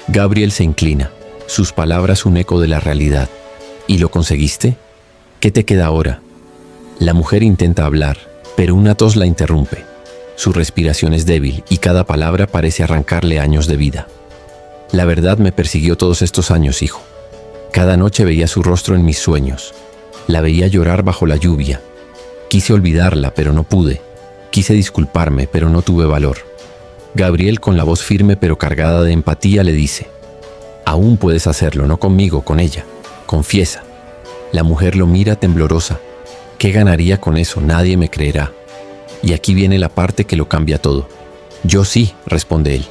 [SPEAKER 1] Gabriel se inclina, sus palabras un eco de la realidad. ¿Y lo conseguiste? ¿Qué te queda ahora? La mujer intenta hablar, pero una tos la interrumpe. Su respiración es débil y cada palabra parece arrancarle años de vida. La verdad me persiguió todos estos años, hijo. Cada noche veía su rostro en mis sueños. La veía llorar bajo la lluvia. Quise olvidarla, pero no pude. Quise disculparme, pero no tuve valor. Gabriel, con la voz firme pero cargada de empatía, le dice: aún puedes hacerlo, no conmigo, con ella. Confiesa. La mujer lo mira temblorosa. ¿Qué ganaría con eso? Nadie me creerá. Y aquí viene la parte que lo cambia todo. Yo sí, responde él.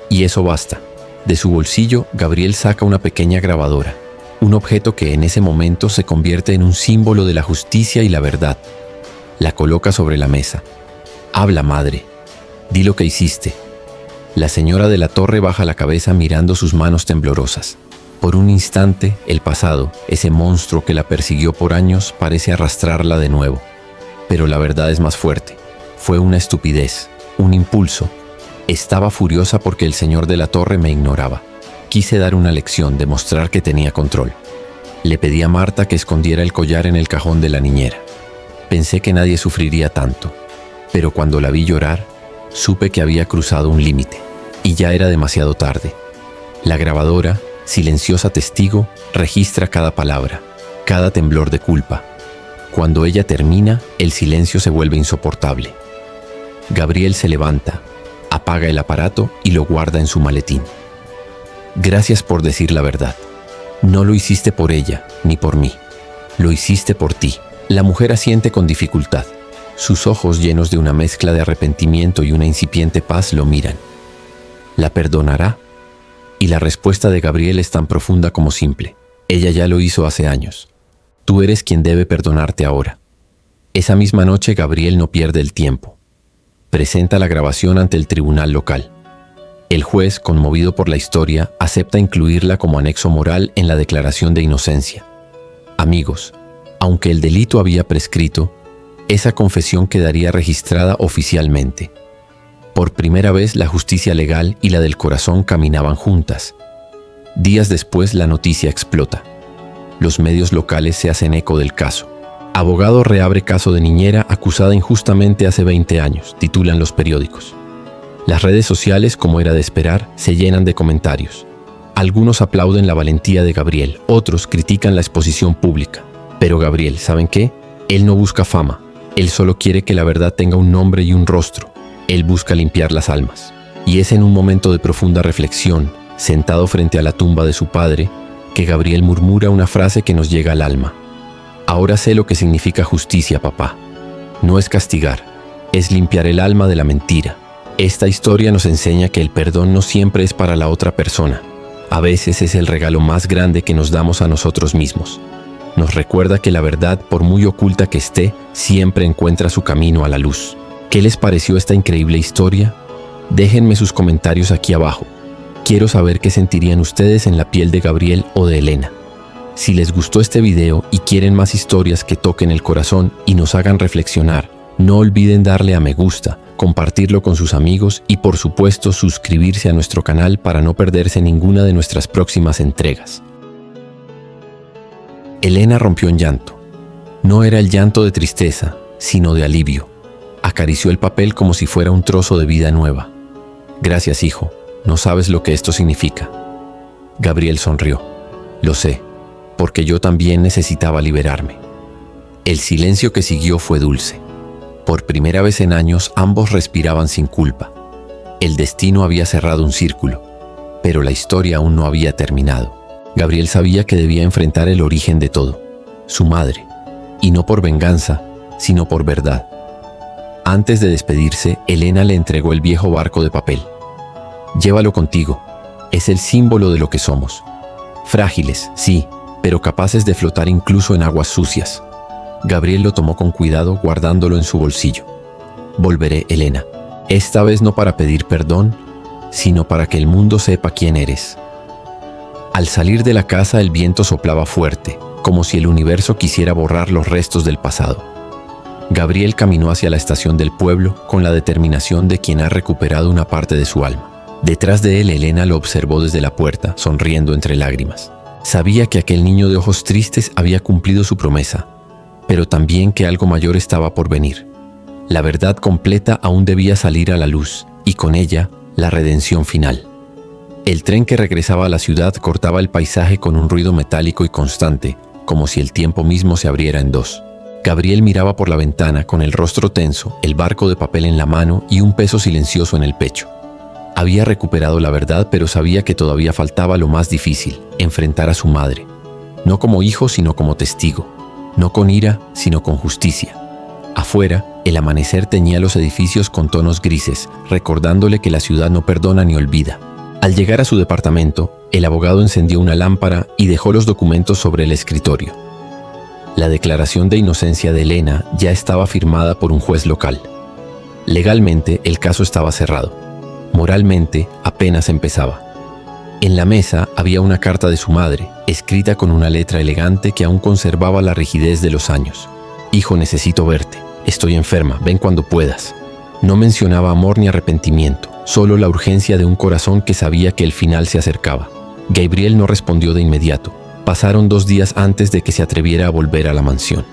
[SPEAKER 1] Y eso basta. De su bolsillo, Gabriel saca una pequeña grabadora. Un objeto que en ese momento se convierte en un símbolo de la justicia y la verdad. La coloca sobre la mesa. Habla, madre. Di lo que hiciste. La señora de la torre baja la cabeza mirando sus manos temblorosas. Por un instante, el pasado, ese monstruo que la persiguió por años, parece arrastrarla de nuevo. Pero la verdad es más fuerte. Fue una estupidez, un impulso. Estaba furiosa porque el señor de la torre me ignoraba. Quise dar una lección, demostrar que tenía control. Le pedí a Marta que escondiera el collar en el cajón de la niñera. Pensé que nadie sufriría tanto. Pero cuando la vi llorar, supe que había cruzado un límite. Y ya era demasiado tarde. La grabadora, silenciosa testigo, registra cada palabra, cada temblor de culpa. Cuando ella termina, el silencio se vuelve insoportable. Gabriel se levanta, apaga el aparato y lo guarda en su maletín. Gracias por decir la verdad. No lo hiciste por ella, ni por mí. Lo hiciste por ti. La mujer asiente con dificultad. Sus ojos, llenos de una mezcla de arrepentimiento y una incipiente paz, lo miran. ¿La perdonará? Y la respuesta de Gabriel es tan profunda como simple. Ella ya lo hizo hace años. Tú eres quien debe perdonarte ahora. Esa misma noche, Gabriel no pierde el tiempo. Presenta la grabación ante el tribunal local. El juez, conmovido por la historia, acepta incluirla como anexo moral en la declaración de inocencia. Amigos, aunque el delito había prescrito, esa confesión quedaría registrada oficialmente. Por primera vez, la justicia legal y la del corazón caminaban juntas. Días después, la noticia explota. Los medios locales se hacen eco del caso. Abogado reabre caso de niñera acusada injustamente hace 20 años, titulan los periódicos. Las redes sociales, como era de esperar, se llenan de comentarios. Algunos aplauden la valentía de Gabriel, otros critican la exposición pública. Pero Gabriel, ¿saben qué? Él no busca fama. Él solo quiere que la verdad tenga un nombre y un rostro. Él busca limpiar las almas. Y es en un momento de profunda reflexión, sentado frente a la tumba de su padre, que Gabriel murmura una frase que nos llega al alma. Ahora sé lo que significa justicia, papá. No es castigar, es limpiar el alma de la mentira. Esta historia nos enseña que el perdón no siempre es para la otra persona. A veces es el regalo más grande que nos damos a nosotros mismos. Nos recuerda que la verdad, por muy oculta que esté, siempre encuentra su camino a la luz. ¿Qué les pareció esta increíble historia? Déjenme sus comentarios aquí abajo. Quiero saber qué sentirían ustedes en la piel de Gabriel o de Elena. Si les gustó este video y quieren más historias que toquen el corazón y nos hagan reflexionar, no olviden darle a me gusta, compartirlo con sus amigos y por supuesto suscribirse a nuestro canal para no perderse ninguna de nuestras próximas entregas. Elena rompió en llanto. No era el llanto de tristeza, sino de alivio. Acarició el papel como si fuera un trozo de vida nueva. Gracias, hijo. No sabes lo que esto significa. Gabriel sonrió. Lo sé, porque yo también necesitaba liberarme. El silencio que siguió fue dulce. Por primera vez en años, ambos respiraban sin culpa. El destino había cerrado un círculo, pero la historia aún no había terminado. Gabriel sabía que debía enfrentar el origen de todo, su madre, y no por venganza, sino por verdad. Antes de despedirse, Elena le entregó el viejo barco de papel. Llévalo contigo, es el símbolo de lo que somos. Frágiles, sí, pero capaces de flotar incluso en aguas sucias. Gabriel lo tomó con cuidado, guardándolo en su bolsillo. Volveré, Elena. Esta vez no para pedir perdón, sino para que el mundo sepa quién eres. Al salir de la casa, el viento soplaba fuerte, como si el universo quisiera borrar los restos del pasado. Gabriel caminó hacia la estación del pueblo con la determinación de quien ha recuperado una parte de su alma. Detrás de él, Elena lo observó desde la puerta, sonriendo entre lágrimas. Sabía que aquel niño de ojos tristes había cumplido su promesa, pero también que algo mayor estaba por venir. La verdad completa aún debía salir a la luz, y con ella, la redención final. El tren que regresaba a la ciudad cortaba el paisaje con un ruido metálico y constante, como si el tiempo mismo se abriera en dos. Gabriel miraba por la ventana con el rostro tenso, el barco de papel en la mano y un peso silencioso en el pecho. Había recuperado la verdad, pero sabía que todavía faltaba lo más difícil, enfrentar a su madre. No como hijo, sino como testigo. No con ira, sino con justicia. Afuera, el amanecer teñía los edificios con tonos grises, recordándole que la ciudad no perdona ni olvida. Al llegar a su departamento, el abogado encendió una lámpara y dejó los documentos sobre el escritorio. La declaración de inocencia de Elena ya estaba firmada por un juez local. Legalmente, el caso estaba cerrado. Moralmente, apenas empezaba. En la mesa había una carta de su madre, escrita con una letra elegante que aún conservaba la rigidez de los años. «Hijo, necesito verte. Estoy enferma, ven cuando puedas». No mencionaba amor ni arrepentimiento, solo la urgencia de un corazón que sabía que el final se acercaba. Gabriel no respondió de inmediato. Pasaron 2 días antes de que se atreviera a volver a la mansión.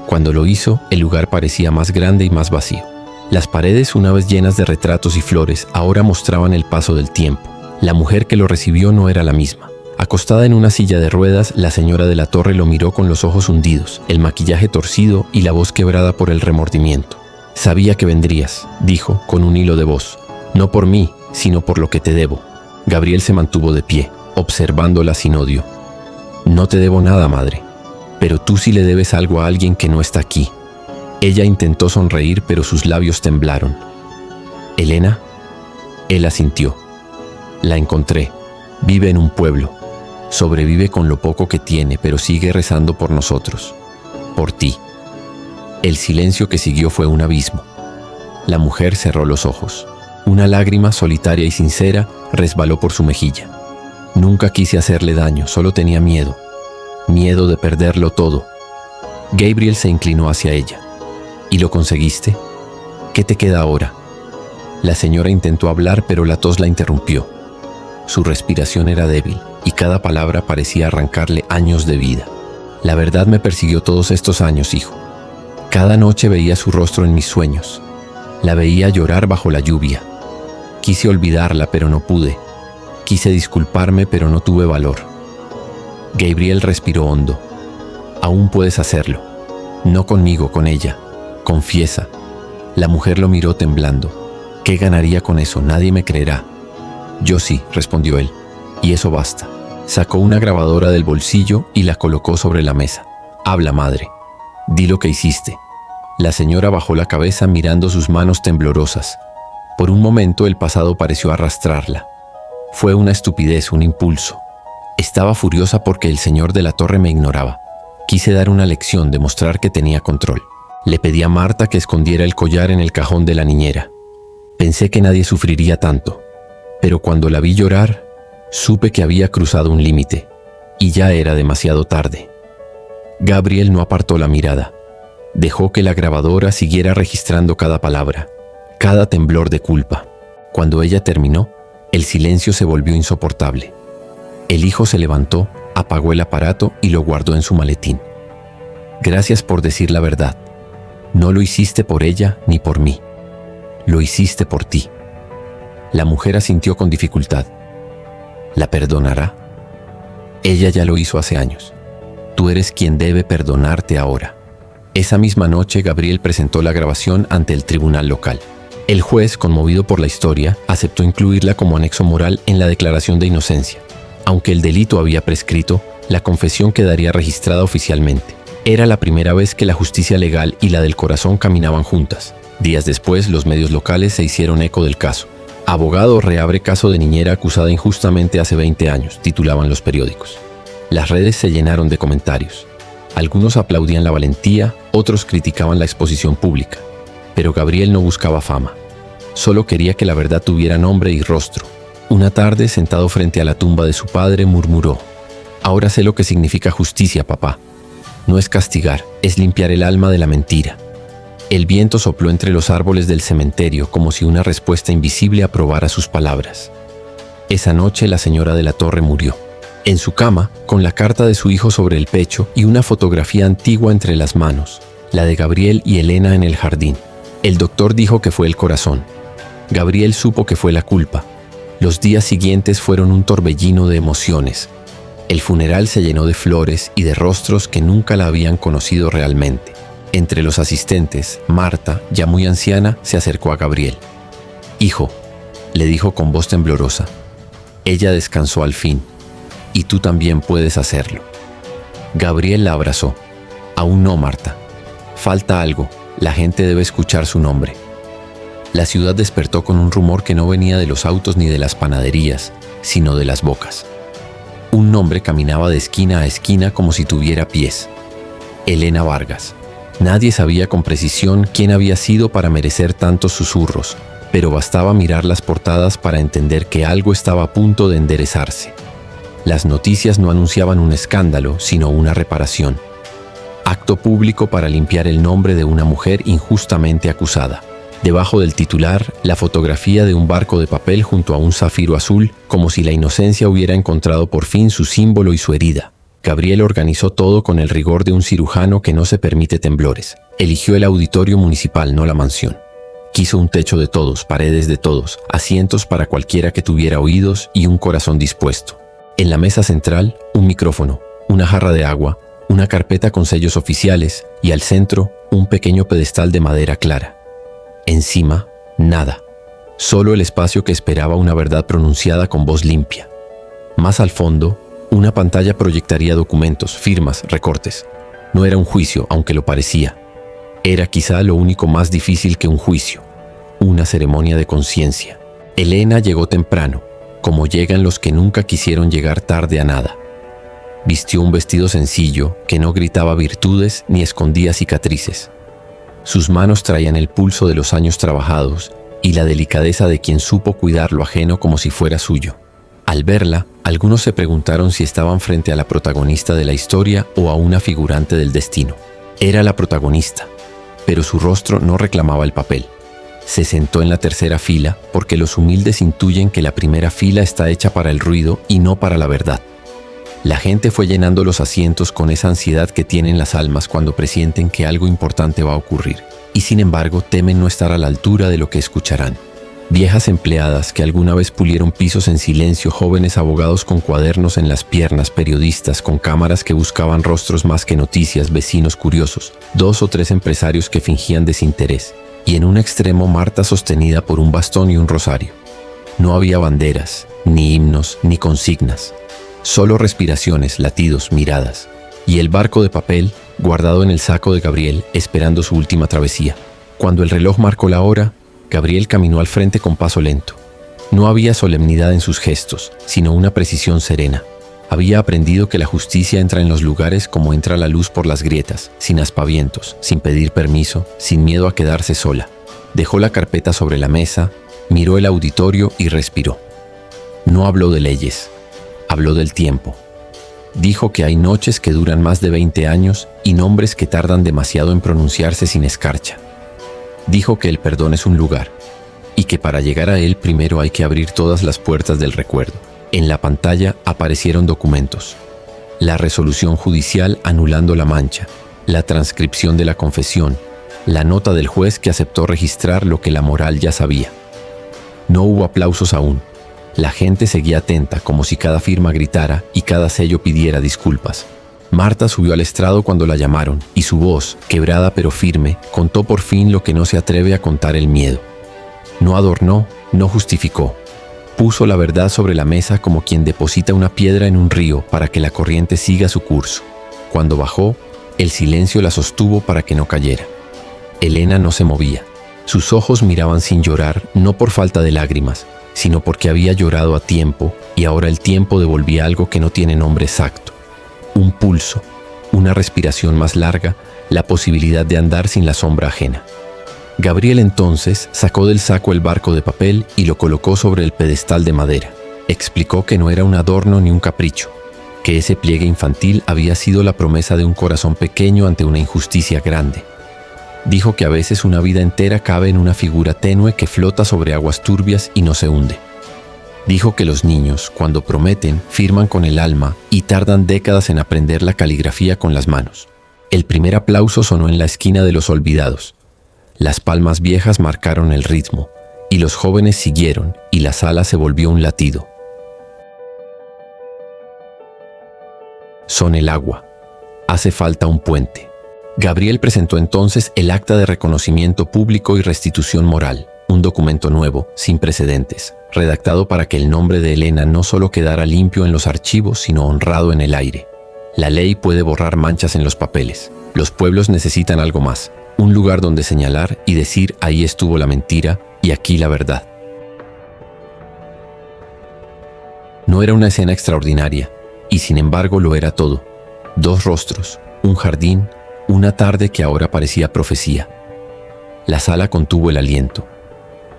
[SPEAKER 1] Cuando lo hizo, el lugar parecía más grande y más vacío. Las paredes, una vez llenas de retratos y flores, ahora mostraban el paso del tiempo. La mujer que lo recibió no era la misma. Acostada en una silla de ruedas, la señora de la Torre lo miró con los ojos hundidos, el maquillaje torcido y la voz quebrada por el remordimiento. «Sabía que vendrías», dijo con un hilo de voz. «No por mí, sino por lo que te debo». Gabriel se mantuvo de pie, observándola sin odio. «No te debo nada, madre, pero tú sí le debes algo a alguien que no está aquí». Ella intentó sonreír, pero sus labios temblaron. «¿Elena?» Él asintió. «La encontré. Vive en un pueblo. Sobrevive con lo poco que tiene, pero sigue rezando por nosotros. Por ti». El silencio que siguió fue un abismo. La mujer cerró los ojos. Una lágrima solitaria y sincera resbaló por su mejilla. «Nunca quise hacerle daño, solo tenía miedo. Miedo de perderlo todo». Gabriel se inclinó hacia ella. «¿Y lo conseguiste? ¿Qué te queda ahora?» La señora intentó hablar, pero la tos la interrumpió. Su respiración era débil y cada palabra parecía arrancarle años de vida. «La verdad me persiguió todos estos años, hijo. Cada noche veía su rostro en mis sueños. La veía llorar bajo la lluvia. Quise olvidarla, pero no pude. Quise disculparme, pero no tuve valor». Gabriel respiró hondo. «Aún puedes hacerlo. No conmigo, con ella. Confiesa». La mujer lo miró temblando. «¿Qué ganaría con eso? Nadie me creerá». «Yo sí», respondió él. «Y eso basta». Sacó una grabadora del bolsillo y la colocó sobre la mesa. «Habla, madre. Di lo que hiciste». La señora bajó la cabeza mirando sus manos temblorosas. Por un momento el pasado pareció arrastrarla. Fue una estupidez, un impulso. Estaba furiosa porque el señor de la Torre me ignoraba. Quise dar una lección, demostrar que tenía control. Le pedí a Marta que escondiera el collar en el cajón de la niñera. Pensé que nadie sufriría tanto, pero cuando la vi llorar, supe que había cruzado un límite, y ya era demasiado tarde. Gabriel no apartó la mirada. Dejó que la grabadora siguiera registrando cada palabra, cada temblor de culpa. Cuando ella terminó, el silencio se volvió insoportable. El hijo se levantó, apagó el aparato y lo guardó en su maletín. «Gracias por decir la verdad. No lo hiciste por ella ni por mí. Lo hiciste por ti». La mujer asintió con dificultad. «¿La perdonará?» «Ella ya lo hizo hace años. Tú eres quien debe perdonarte ahora». Esa misma noche, Gabriel presentó la grabación ante el tribunal local. El juez, conmovido por la historia, aceptó incluirla como anexo moral en la declaración de inocencia. Aunque el delito había prescrito, la confesión quedaría registrada oficialmente. Era la primera vez que la justicia legal y la del corazón caminaban juntas. Días después, los medios locales se hicieron eco del caso. «Abogado reabre caso de niñera acusada injustamente hace 20 años», titulaban los periódicos. Las redes se llenaron de comentarios. Algunos aplaudían la valentía, otros criticaban la exposición pública. Pero Gabriel no buscaba fama. Solo quería que la verdad tuviera nombre y rostro. Una tarde, sentado frente a la tumba de su padre, murmuró: «Ahora sé lo que significa justicia, papá. No es castigar, es limpiar el alma de la mentira». El viento sopló entre los árboles del cementerio como si una respuesta invisible aprobara sus palabras. Esa noche la señora de la Torre murió. En su cama, con la carta de su hijo sobre el pecho y una fotografía antigua entre las manos, la de Gabriel y Elena en el jardín. El doctor dijo que fue el corazón. Gabriel supo que fue la culpa. Los días siguientes fueron un torbellino de emociones. El funeral se llenó de flores y de rostros que nunca la habían conocido realmente. Entre los asistentes, Marta, ya muy anciana, se acercó a Gabriel. «Hijo», le dijo con voz temblorosa. Ella descansó al fin. «Y tú también puedes hacerlo». Gabriel la abrazó. «Aún no, Marta. Falta algo. La gente debe escuchar su nombre». La ciudad despertó con un rumor que no venía de los autos ni de las panaderías, sino de las bocas. Un nombre caminaba de esquina a esquina como si tuviera pies. Elena Vargas. Nadie sabía con precisión quién había sido para merecer tantos susurros, pero bastaba mirar las portadas para entender que algo estaba a punto de enderezarse. Las noticias no anunciaban un escándalo, sino una reparación. Acto público para limpiar el nombre de una mujer injustamente acusada. Debajo del titular, la fotografía de un barco de papel junto a un zafiro azul, como si la inocencia hubiera encontrado por fin su símbolo y su herida. Gabriel organizó todo con el rigor de un cirujano que no se permite temblores. Eligió el auditorio municipal, no la mansión. Quiso un techo de todos, paredes de todos, asientos para cualquiera que tuviera oídos y un corazón dispuesto. En la mesa central, un micrófono, una jarra de agua, una carpeta con sellos oficiales y al centro, un pequeño pedestal de madera clara. Encima, nada. Solo el espacio que esperaba una verdad pronunciada con voz limpia. Más al fondo, una pantalla proyectaría documentos, firmas, recortes. No era un juicio, aunque lo parecía. Era quizá lo único más difícil que un juicio, una ceremonia de conciencia. Elena llegó temprano, como llegan los que nunca quisieron llegar tarde a nada. Vistió un vestido sencillo que no gritaba virtudes ni escondía cicatrices. Sus manos traían el pulso de los años trabajados y la delicadeza de quien supo cuidar lo ajeno como si fuera suyo. Al verla, algunos se preguntaron si estaban frente a la protagonista de la historia o a una figurante del destino. Era la protagonista, pero su rostro no reclamaba el papel. Se sentó en la tercera fila porque los humildes intuyen que la primera fila está hecha para el ruido y no para la verdad. La gente fue llenando los asientos con esa ansiedad que tienen las almas cuando presienten que algo importante va a ocurrir, y sin embargo temen no estar a la altura de lo que escucharán. Viejas empleadas que alguna vez pulieron pisos en silencio, jóvenes abogados con cuadernos en las piernas, periodistas con cámaras que buscaban rostros más que noticias, vecinos curiosos, 2 o 3 empresarios que fingían desinterés, y en un extremo Marta sostenida por un bastón y un rosario. No había banderas, ni himnos, ni consignas, solo respiraciones, latidos, miradas, y el barco de papel guardado en el saco de Gabriel esperando su última travesía. Cuando el reloj marcó la hora, Gabriel caminó al frente con paso lento. No había solemnidad en sus gestos, sino una precisión serena. Había aprendido que la justicia entra en los lugares como entra la luz por las grietas, sin aspavientos, sin pedir permiso, sin miedo a quedarse sola. Dejó la carpeta sobre la mesa, miró el auditorio y respiró. No habló de leyes, habló del tiempo. Dijo que hay noches que duran más de 20 años y nombres que tardan demasiado en pronunciarse sin escarcha. Dijo que el perdón es un lugar y que para llegar a él primero hay que abrir todas las puertas del recuerdo. En la pantalla aparecieron documentos. La resolución judicial anulando la mancha, la transcripción de la confesión, la nota del juez que aceptó registrar lo que la moral ya sabía. No hubo aplausos aún. La gente seguía atenta, como si cada firma gritara y cada sello pidiera disculpas. Marta subió al estrado cuando la llamaron, y su voz, quebrada pero firme, contó por fin lo que no se atreve a contar el miedo. No adornó, no justificó. Puso la verdad sobre la mesa como quien deposita una piedra en un río para que la corriente siga su curso. Cuando bajó, el silencio la sostuvo para que no cayera. Elena no se movía. Sus ojos miraban sin llorar, no por falta de lágrimas, sino porque había llorado a tiempo y ahora el tiempo devolvía algo que no tiene nombre exacto. un pulso, una respiración más larga, la posibilidad de andar sin la sombra ajena. Gabriel entonces sacó del saco el barco de papel y lo colocó sobre el pedestal de madera. Explicó que no era un adorno ni un capricho, que ese pliegue infantil había sido la promesa de un corazón pequeño ante una injusticia grande. Dijo que a veces una vida entera cabe en una figura tenue que flota sobre aguas turbias y no se hunde. Dijo que los niños, cuando prometen, firman con el alma y tardan décadas en aprender la caligrafía con las manos. El primer aplauso sonó en la esquina de los olvidados. Las palmas viejas marcaron el ritmo, y los jóvenes siguieron, y la sala se volvió un latido. Son el agua. Hace falta un puente. Gabriel presentó entonces el acta de reconocimiento público y restitución moral, un documento nuevo, sin precedentes, redactado para que el nombre de Elena no solo quedara limpio en los archivos, sino honrado en el aire. La ley puede borrar manchas en los papeles. Los pueblos necesitan algo más, un lugar donde señalar y decir ahí estuvo la mentira y aquí la verdad. No era una escena extraordinaria, y sin embargo lo era todo. Dos rostros, un jardín, una tarde que ahora parecía profecía. La sala contuvo el aliento.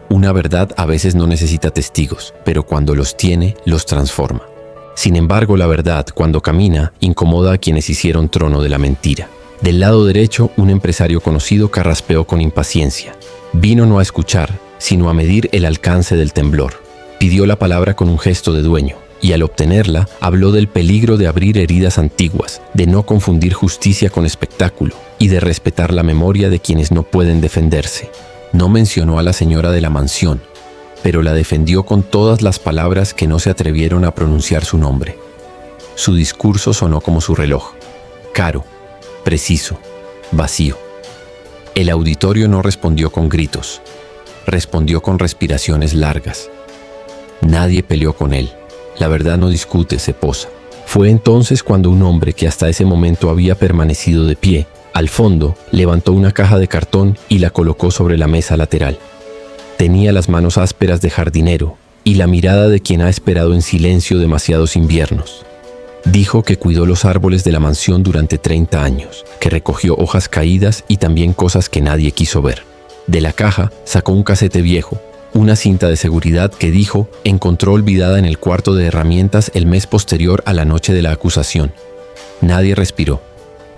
[SPEAKER 1] Una verdad a veces no necesita testigos, pero cuando los tiene, los transforma. Sin embargo, la verdad, cuando camina, incomoda a quienes hicieron trono de la mentira. Del lado derecho, un empresario conocido carraspeó con impaciencia. Vino no a escuchar, sino a medir el alcance del temblor. Pidió la palabra con un gesto de dueño, y al obtenerla, habló del peligro de abrir heridas antiguas, de no confundir justicia con espectáculo, y de respetar la memoria de quienes no pueden defenderse. No mencionó a la señora de la mansión, pero la defendió con todas las palabras que no se atrevieron a pronunciar su nombre. Su discurso sonó como su reloj, caro, preciso, vacío. El auditorio no respondió con gritos, respondió con respiraciones largas. Nadie peleó con él. La verdad no discute, se posa. Fue entonces cuando un hombre que hasta ese momento había permanecido de pie, al fondo, levantó una caja de cartón y la colocó sobre la mesa lateral. Tenía las manos ásperas de jardinero y la mirada de quien ha esperado en silencio demasiados inviernos. Dijo que cuidó los árboles de la mansión durante 30 años, que recogió hojas caídas y también cosas que nadie quiso ver. De la caja sacó un casete viejo, una cinta de seguridad que dijo encontró olvidada en el cuarto de herramientas el mes posterior a la noche de la acusación. Nadie respiró.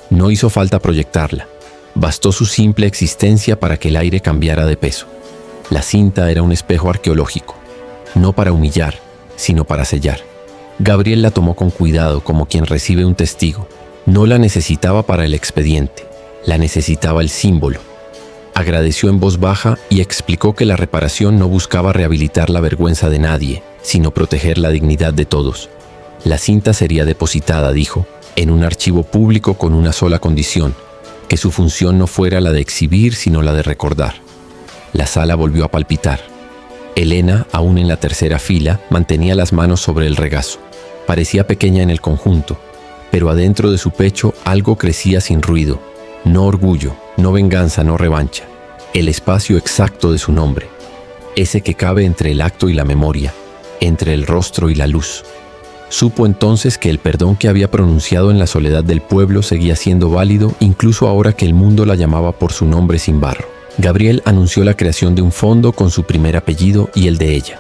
[SPEAKER 1] No hizo falta proyectarla. Bastó su simple existencia para que el aire cambiara de peso. La cinta era un espejo arqueológico, no para humillar, sino para sellar. Gabriel la tomó con cuidado como quien recibe un testigo. No la necesitaba para el expediente, la necesitaba el símbolo. Agradeció en voz baja y explicó que la reparación no buscaba rehabilitar la vergüenza de nadie, sino proteger la dignidad de todos. La cinta sería depositada, dijo, en un archivo público con una sola condición, que su función no fuera la de exhibir, sino la de recordar. La sala volvió a palpitar. Elena, aún en la tercera fila, mantenía las manos sobre el regazo. Parecía pequeña en el conjunto, pero adentro de su pecho algo crecía sin ruido. No orgullo, no venganza, no revancha. El espacio exacto de su nombre. Ese que cabe entre el acto y la memoria, entre el rostro y la luz. Supo entonces que el perdón que había pronunciado en la soledad del pueblo seguía siendo válido incluso ahora que el mundo la llamaba por su nombre sin barro. Gabriel anunció la creación de un fondo con su primer apellido y el de ella.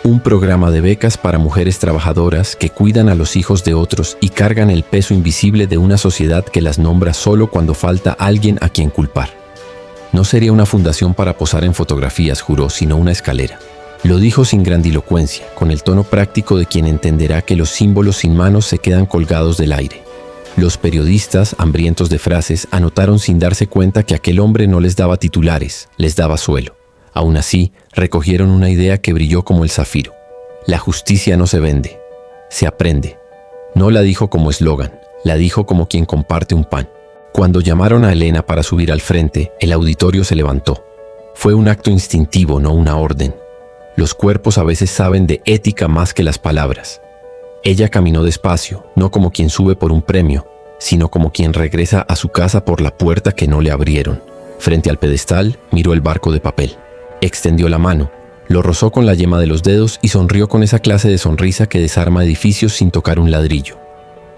[SPEAKER 1] Un programa de becas para mujeres trabajadoras que cuidan a los hijos de otros y cargan el peso invisible de una sociedad que las nombra solo cuando falta alguien a quien culpar. No sería una fundación para posar en fotografías, juró, sino una escalera. Lo dijo sin grandilocuencia, con el tono práctico de quien entenderá que los símbolos sin manos se quedan colgados del aire. Los periodistas, hambrientos de frases, anotaron sin darse cuenta que aquel hombre no les daba titulares, les daba suelo. Aún así, recogieron una idea que brilló como el zafiro. La justicia no se vende, se aprende. No la dijo como eslogan, la dijo como quien comparte un pan. Cuando llamaron a Elena para subir al frente, el auditorio se levantó. Fue un acto instintivo, no una orden. Los cuerpos a veces saben de ética más que las palabras. Ella caminó despacio, no como quien sube por un premio, sino como quien regresa a su casa por la puerta que no le abrieron. Frente al pedestal, miró el barco de papel. Extendió la mano, lo rozó con la yema de los dedos y sonrió con esa clase de sonrisa que desarma edificios sin tocar un ladrillo.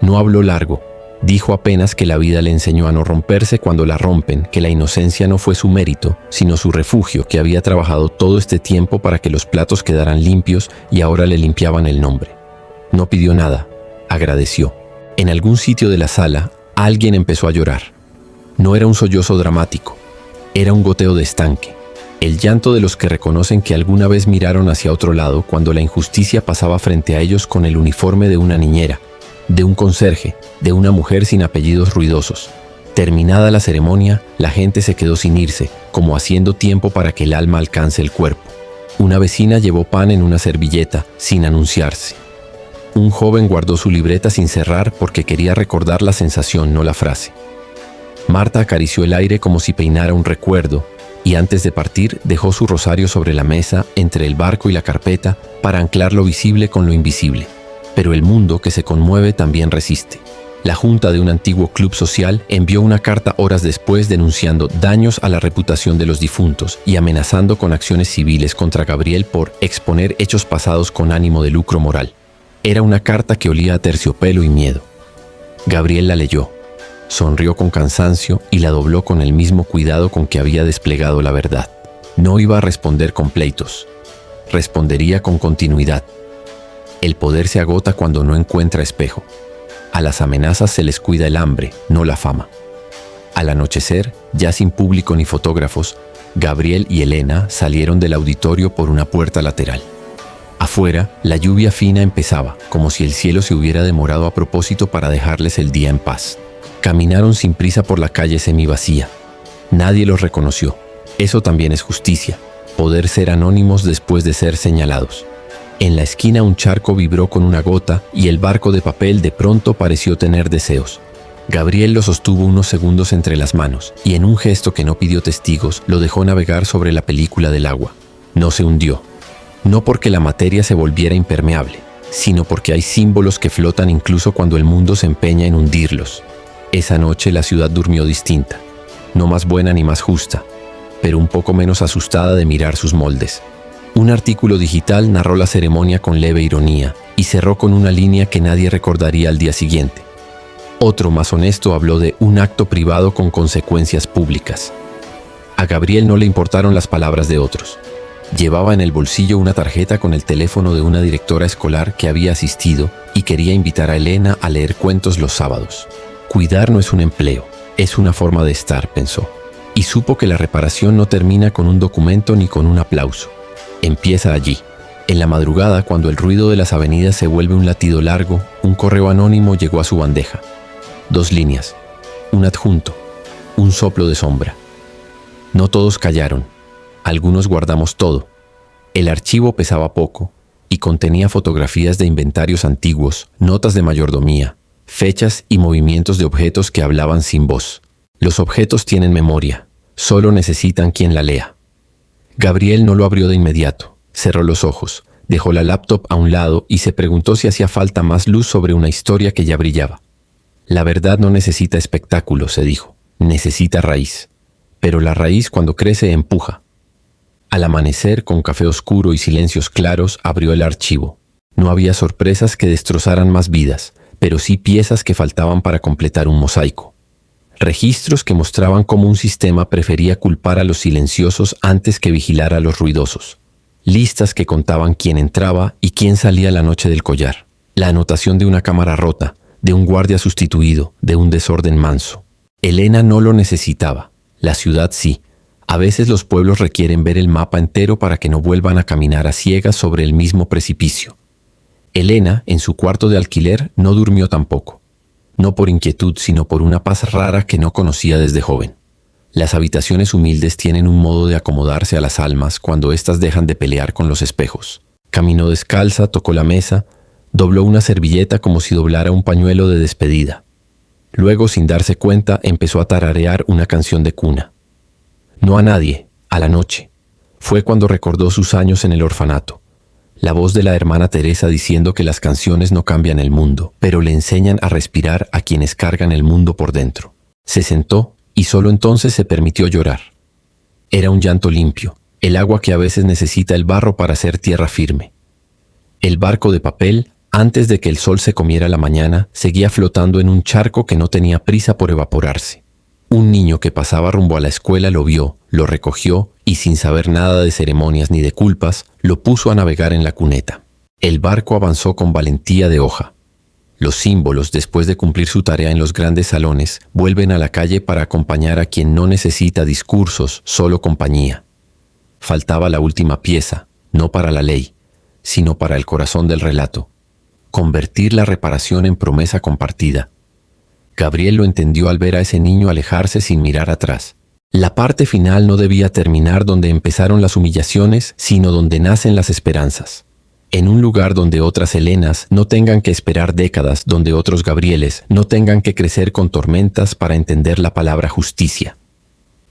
[SPEAKER 1] No habló largo. Dijo apenas que la vida le enseñó a no romperse cuando la rompen, que la inocencia no fue su mérito, sino su refugio, que había trabajado todo este tiempo para que los platos quedaran limpios y ahora le limpiaban el nombre. No pidió nada, agradeció. En algún sitio de la sala, alguien empezó a llorar. No era un sollozo dramático, era un goteo de estanque. El llanto de los que reconocen que alguna vez miraron hacia otro lado cuando la injusticia pasaba frente a ellos con el uniforme de una niñera, de un conserje, de una mujer sin apellidos ruidosos. Terminada la ceremonia, la gente se quedó sin irse, como haciendo tiempo para que el alma alcance el cuerpo. Una vecina llevó pan en una servilleta, sin anunciarse. Un joven guardó su libreta sin cerrar porque quería recordar la sensación, no la frase. Marta acarició el aire como si peinara un recuerdo, y antes de partir dejó su rosario sobre la mesa entre el barco y la carpeta para anclar lo visible con lo invisible. Pero el mundo que se conmueve también resiste. La junta de un antiguo club social envió una carta horas después denunciando daños a la reputación de los difuntos y amenazando con acciones civiles contra Gabriel por exponer hechos pasados con ánimo de lucro moral. Era una carta que olía a terciopelo y miedo. Gabriel la leyó, sonrió con cansancio y la dobló con el mismo cuidado con que había desplegado la verdad. No iba a responder con pleitos. Respondería con continuidad. El poder se agota cuando no encuentra espejo. A las amenazas se les cuida el hambre, no la fama. Al anochecer, ya sin público ni fotógrafos, Gabriel y Elena salieron del auditorio por una puerta lateral. Afuera, la lluvia fina empezaba, como si el cielo se hubiera demorado a propósito para dejarles el día en paz. Caminaron sin prisa por la calle semivacía. Nadie los reconoció. Eso también es justicia, poder ser anónimos después de ser señalados. En la esquina un charco vibró con una gota y el barco de papel de pronto pareció tener deseos. Gabriel lo sostuvo unos segundos entre las manos y en un gesto que no pidió testigos lo dejó navegar sobre la película del agua. No se hundió. No porque la materia se volviera impermeable, sino porque hay símbolos que flotan incluso cuando el mundo se empeña en hundirlos. Esa noche la ciudad durmió distinta, no más buena ni más justa, pero un poco menos asustada de mirar sus moldes. Un artículo digital narró la ceremonia con leve ironía y cerró con una línea que nadie recordaría al día siguiente. Otro, más honesto, habló de un acto privado con consecuencias públicas. A Gabriel no le importaron las palabras de otros. Llevaba en el bolsillo una tarjeta con el teléfono de una directora escolar que había asistido y quería invitar a Elena a leer cuentos los sábados. Cuidar no es un empleo, es una forma de estar, pensó. Y supo que la reparación no termina con un documento ni con un aplauso. Empieza allí. En la madrugada, cuando el ruido de las avenidas se vuelve un latido largo, un correo anónimo llegó a su bandeja. 2 líneas, un adjunto, un soplo de sombra. No todos callaron. Algunos guardamos todo. El archivo pesaba poco y contenía fotografías de inventarios antiguos, notas de mayordomía, fechas y movimientos de objetos que hablaban sin voz. Los objetos tienen memoria, solo necesitan quien la lea. Gabriel no lo abrió de inmediato, cerró los ojos, dejó la laptop a un lado y se preguntó si hacía falta más luz sobre una historia que ya brillaba. La verdad no necesita espectáculo, se dijo, necesita raíz. Pero la raíz cuando crece empuja. Al amanecer, con café oscuro y silencios claros, abrió el archivo. No había sorpresas que destrozaran más vidas, pero sí piezas que faltaban para completar un mosaico. Registros que mostraban cómo un sistema prefería culpar a los silenciosos antes que vigilar a los ruidosos. Listas que contaban quién entraba y quién salía la noche del collar. La anotación de una cámara rota, de un guardia sustituido, de un desorden manso. Elena no lo necesitaba. La ciudad sí. A veces los pueblos requieren ver el mapa entero para que no vuelvan a caminar a ciegas sobre el mismo precipicio. Elena, en su cuarto de alquiler, no durmió tampoco. No por inquietud, sino por una paz rara que no conocía desde joven. Las habitaciones humildes tienen un modo de acomodarse a las almas cuando éstas dejan de pelear con los espejos. Caminó descalza, tocó la mesa, dobló una servilleta como si doblara un pañuelo de despedida. Luego, sin darse cuenta, empezó a tararear una canción de cuna. No a nadie, a la noche. Fue cuando recordó sus años en el orfanato. La voz de la hermana Teresa diciendo que las canciones no cambian el mundo, pero le enseñan a respirar a quienes cargan el mundo por dentro. Se sentó y solo entonces se permitió llorar. Era un llanto limpio, el agua que a veces necesita el barro para hacer tierra firme. El barco de papel Antes de que el sol se comiera la mañana, seguía flotando en un charco que no tenía prisa por evaporarse. Un niño que pasaba rumbo a la escuela lo vio, lo recogió y, sin saber nada de ceremonias ni de culpas, lo puso a navegar en la cuneta. El barco avanzó con valentía de hoja. Los símbolos, después de cumplir su tarea en los grandes salones, vuelven a la calle para acompañar a quien no necesita discursos, solo compañía. Faltaba la última pieza, no para la ley, sino para el corazón del relato. Convertir la reparación en promesa compartida. Gabriel lo entendió al ver a ese niño alejarse sin mirar atrás. La parte final no debía terminar donde empezaron las humillaciones, sino donde nacen las esperanzas. En un lugar donde otras Elenas no tengan que esperar décadas, donde otros Gabrieles no tengan que crecer con tormentas para entender la palabra justicia.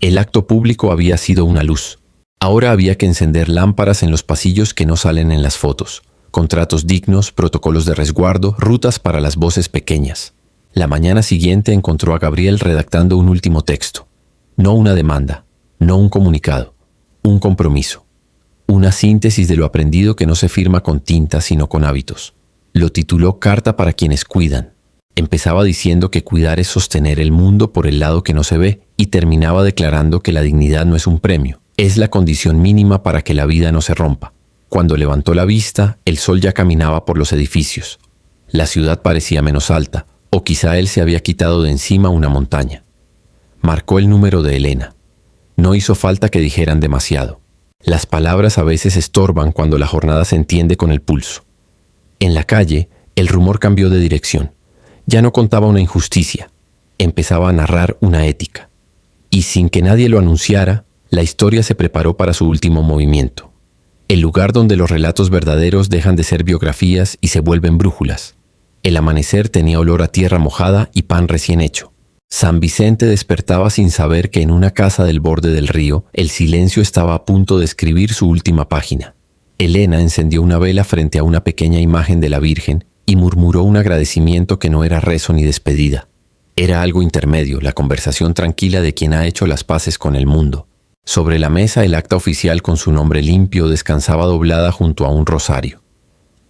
[SPEAKER 1] El acto público había sido una luz. Ahora había que encender lámparas en los pasillos que no salen en las fotos. Contratos dignos, protocolos de resguardo, rutas para las voces pequeñas. La mañana siguiente encontró a Gabriel redactando un último texto. No una demanda, no un comunicado, un compromiso. Una síntesis de lo aprendido que no se firma con tinta sino con hábitos. Lo tituló Carta para quienes cuidan. Empezaba diciendo que cuidar es sostener el mundo por el lado que no se ve y terminaba declarando que la dignidad no es un premio, es la condición mínima para que la vida no se rompa. Cuando levantó la vista, el sol ya caminaba por los edificios. La ciudad parecía menos alta, o quizá él se había quitado de encima una montaña. Marcó el número de Elena. No hizo falta que dijeran demasiado. Las palabras a veces estorban cuando la jornada se entiende con el pulso. En la calle, el rumor cambió de dirección. Ya no contaba una injusticia, empezaba a narrar una ética. Y sin que nadie lo anunciara, la historia se preparó para su último movimiento. El lugar donde los relatos verdaderos dejan de ser biografías y se vuelven brújulas. El amanecer tenía olor a tierra mojada y pan recién hecho. San Vicente despertaba sin saber que en una casa del borde del río, el silencio estaba a punto de escribir su última página. Elena encendió una vela frente a una pequeña imagen de la Virgen y murmuró un agradecimiento que no era rezo ni despedida. Era algo intermedio, la conversación tranquila de quien ha hecho las paces con el mundo. Sobre la mesa el acta oficial con su nombre limpio descansaba doblada junto a un rosario.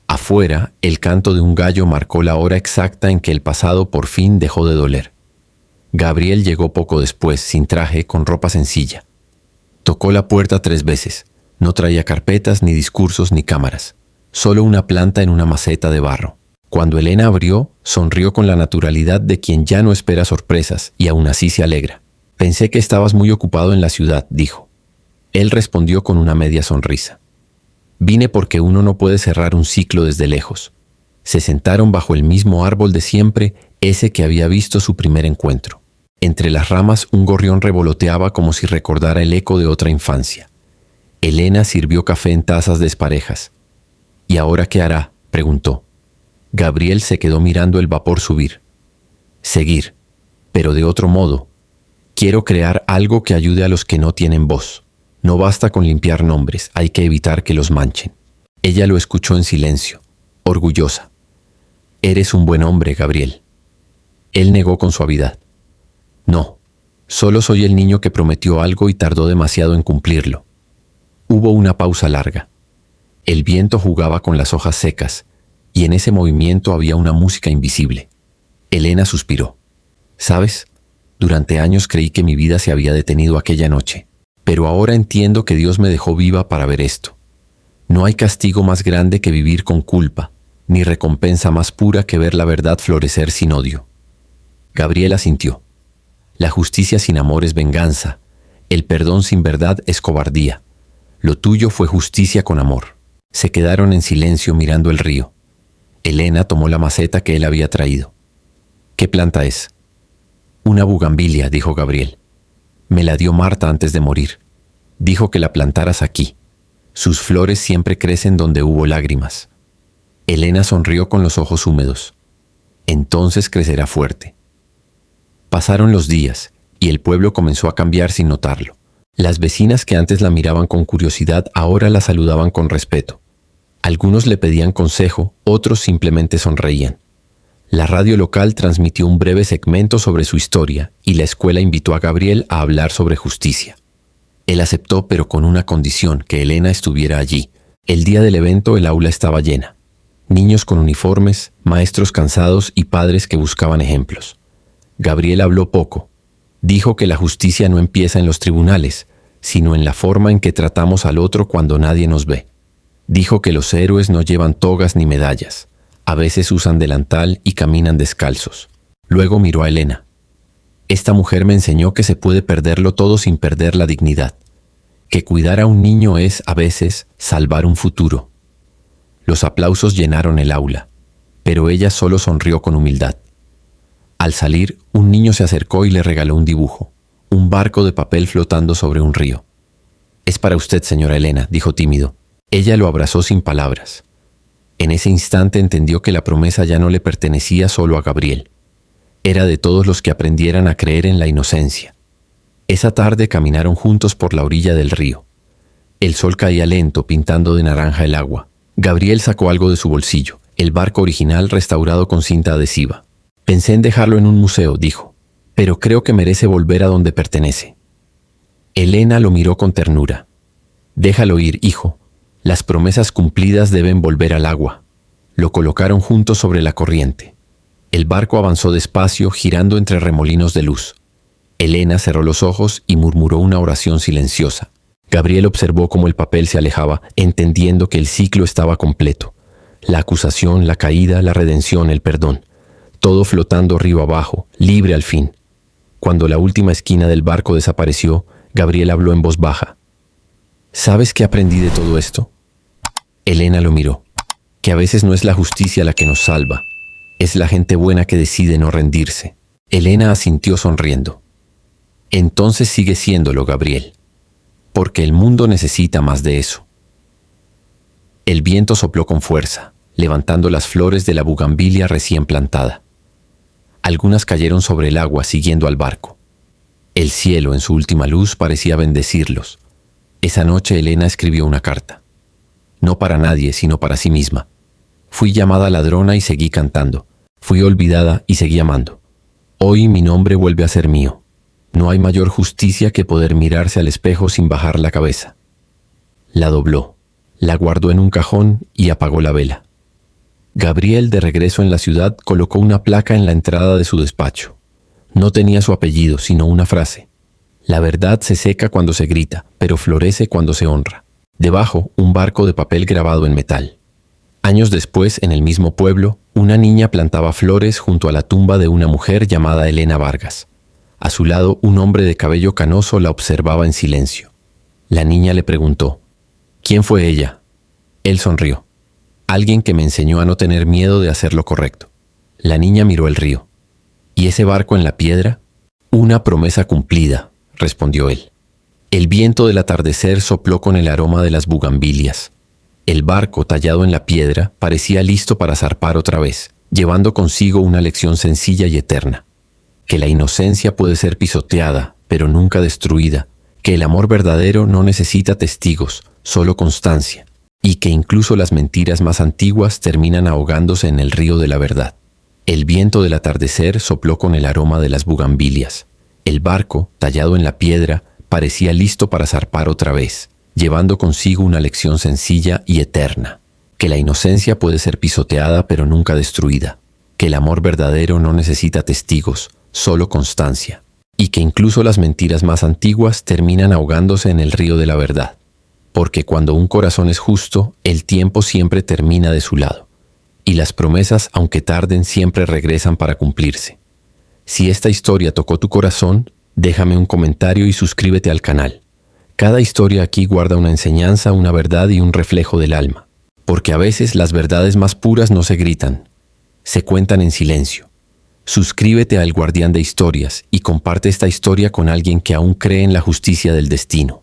[SPEAKER 1] Afuera, el canto de un gallo marcó la hora exacta en que el pasado por fin dejó de doler. Gabriel llegó poco después, sin traje, con ropa sencilla. Tocó la puerta 3 veces. No traía carpetas, ni discursos, ni cámaras. Solo una planta en una maceta de barro. Cuando Elena abrió, sonrió con la naturalidad de quien ya no espera sorpresas y aún así se alegra. «Pensé que estabas muy ocupado en la ciudad», dijo. Él respondió con una media sonrisa. «Vine porque uno no puede cerrar un ciclo desde lejos». Se sentaron bajo el mismo árbol de siempre, ese que había visto su primer encuentro. Entre las ramas un gorrión revoloteaba como si recordara el eco de otra infancia. Elena sirvió café en tazas desparejas. «¿Y ahora qué hará?», preguntó. Gabriel se quedó mirando el vapor subir. «Seguir, pero de otro modo. Quiero crear algo que ayude a los que no tienen voz. No basta con limpiar nombres, hay que evitar que los manchen». Ella lo escuchó en silencio, orgullosa. «Eres un buen hombre, Gabriel». Él negó con suavidad. «No, solo soy el niño que prometió algo y tardó demasiado en cumplirlo». Hubo una pausa larga. El viento jugaba con las hojas secas, y en ese movimiento había una música invisible. Elena suspiró. «¿Sabes? Durante años creí que mi vida se había detenido aquella noche, pero ahora entiendo que Dios me dejó viva para ver esto. No hay castigo más grande que vivir con culpa, ni recompensa más pura que ver la verdad florecer sin odio». Gabriela asintió. La justicia sin amor es venganza, el perdón sin verdad es cobardía. Lo tuyo fue justicia con amor. Se quedaron en silencio mirando el río. Elena tomó la maceta que él había traído. «¿Qué planta es?» «Una bugambilia», dijo Gabriel. «Me la dio Marta antes de morir. Dijo que la plantaras aquí. Sus flores siempre crecen donde hubo lágrimas». Elena sonrió con los ojos húmedos. «Entonces crecerá fuerte». Pasaron los días, y el pueblo comenzó a cambiar sin notarlo. Las vecinas que antes la miraban con curiosidad ahora la saludaban con respeto. Algunos le pedían consejo, otros simplemente sonreían. La radio local transmitió un breve segmento sobre su historia y la escuela invitó a Gabriel a hablar sobre justicia. Él aceptó, pero con una condición, que Elena estuviera allí. El día del evento el aula estaba llena. Niños con uniformes, maestros cansados y padres que buscaban ejemplos. Gabriel habló poco. Dijo que la justicia no empieza en los tribunales, sino en la forma en que tratamos al otro cuando nadie nos ve. Dijo que los héroes no llevan togas ni medallas. A veces usan delantal y caminan descalzos. Luego miró a Elena. Esta mujer me enseñó que se puede perderlo todo sin perder la dignidad. Que cuidar a un niño es, a veces, salvar un futuro. Los aplausos llenaron el aula, pero ella solo sonrió con humildad. Al salir, un niño se acercó y le regaló un dibujo, un barco de papel flotando sobre un río. «Es para usted, señora Elena», dijo tímido. Ella lo abrazó sin palabras. En ese instante entendió que la promesa ya no le pertenecía solo a Gabriel. Era de todos los que aprendieran a creer en la inocencia. Esa tarde caminaron juntos por la orilla del río. El sol caía lento, pintando de naranja el agua. Gabriel sacó algo de su bolsillo, el barco original restaurado con cinta adhesiva. «Pensé en dejarlo en un museo», dijo, «pero creo que merece volver a donde pertenece». Elena lo miró con ternura. «Déjalo ir, hijo. Las promesas cumplidas deben volver al agua». Lo colocaron juntos sobre la corriente. El barco avanzó despacio, girando entre remolinos de luz. Elena cerró los ojos y murmuró una oración silenciosa. Gabriel observó cómo el papel se alejaba, entendiendo que el ciclo estaba completo. La acusación, la caída, la redención, el perdón. Todo flotando río abajo, libre al fin. Cuando la última esquina del barco desapareció, Gabriel habló en voz baja. «¿Sabes qué aprendí de todo esto?» Elena lo miró. Que a veces no es la justicia la que nos salva. Es la gente buena que decide no rendirse. Elena asintió sonriendo. «Entonces sigue siéndolo, Gabriel. Porque el mundo necesita más de eso». El viento sopló con fuerza, levantando las flores de la bugambilia recién plantada. Algunas cayeron sobre el agua siguiendo al barco. El cielo en su última luz parecía bendecirlos. Esa noche Elena escribió una carta. No para nadie, sino para sí misma. Fui llamada ladrona y seguí cantando. Fui olvidada y seguí amando. Hoy mi nombre vuelve a ser mío. No hay mayor justicia que poder mirarse al espejo sin bajar la cabeza. La dobló, la guardó en un cajón y apagó la vela. Gabriel, de regreso en la ciudad, colocó una placa en la entrada de su despacho. No tenía su apellido, sino una frase. La verdad se seca cuando se grita, pero florece cuando se honra. Debajo, un barco de papel grabado en metal. Años después, en el mismo pueblo, una niña plantaba flores junto a la tumba de una mujer llamada Elena Vargas. A su lado, un hombre de cabello canoso la observaba en silencio. La niña le preguntó, «¿Quién fue ella?» Él sonrió. «Alguien que me enseñó a no tener miedo de hacer lo correcto». La niña miró el río. «¿Y ese barco en la piedra?» «Una promesa cumplida», respondió él. El viento del atardecer sopló con el aroma de las bugambilias. El barco, tallado en la piedra, parecía listo para zarpar otra vez, llevando consigo una lección sencilla y eterna. Que la inocencia puede ser pisoteada, pero nunca destruida. Que el amor verdadero no necesita testigos, solo constancia. Y que incluso las mentiras más antiguas terminan ahogándose en el río de la verdad. El viento del atardecer sopló con el aroma de las bugambilias. El barco, tallado en la piedra, parecía listo para zarpar otra vez, llevando consigo una lección sencilla y eterna. Que la inocencia puede ser pisoteada pero nunca destruida. Que el amor verdadero no necesita testigos, solo constancia. Y que incluso las mentiras más antiguas terminan ahogándose en el río de la verdad. Porque cuando un corazón es justo, el tiempo siempre termina de su lado. Y las promesas, aunque tarden, siempre regresan para cumplirse. Si esta historia tocó tu corazón, déjame un comentario y suscríbete al canal. Cada historia aquí guarda una enseñanza, una verdad y un reflejo del alma. Porque a veces las verdades más puras no se gritan, se cuentan en silencio. Suscríbete a El Guardián de Historias y comparte esta historia con alguien que aún cree en la justicia del destino.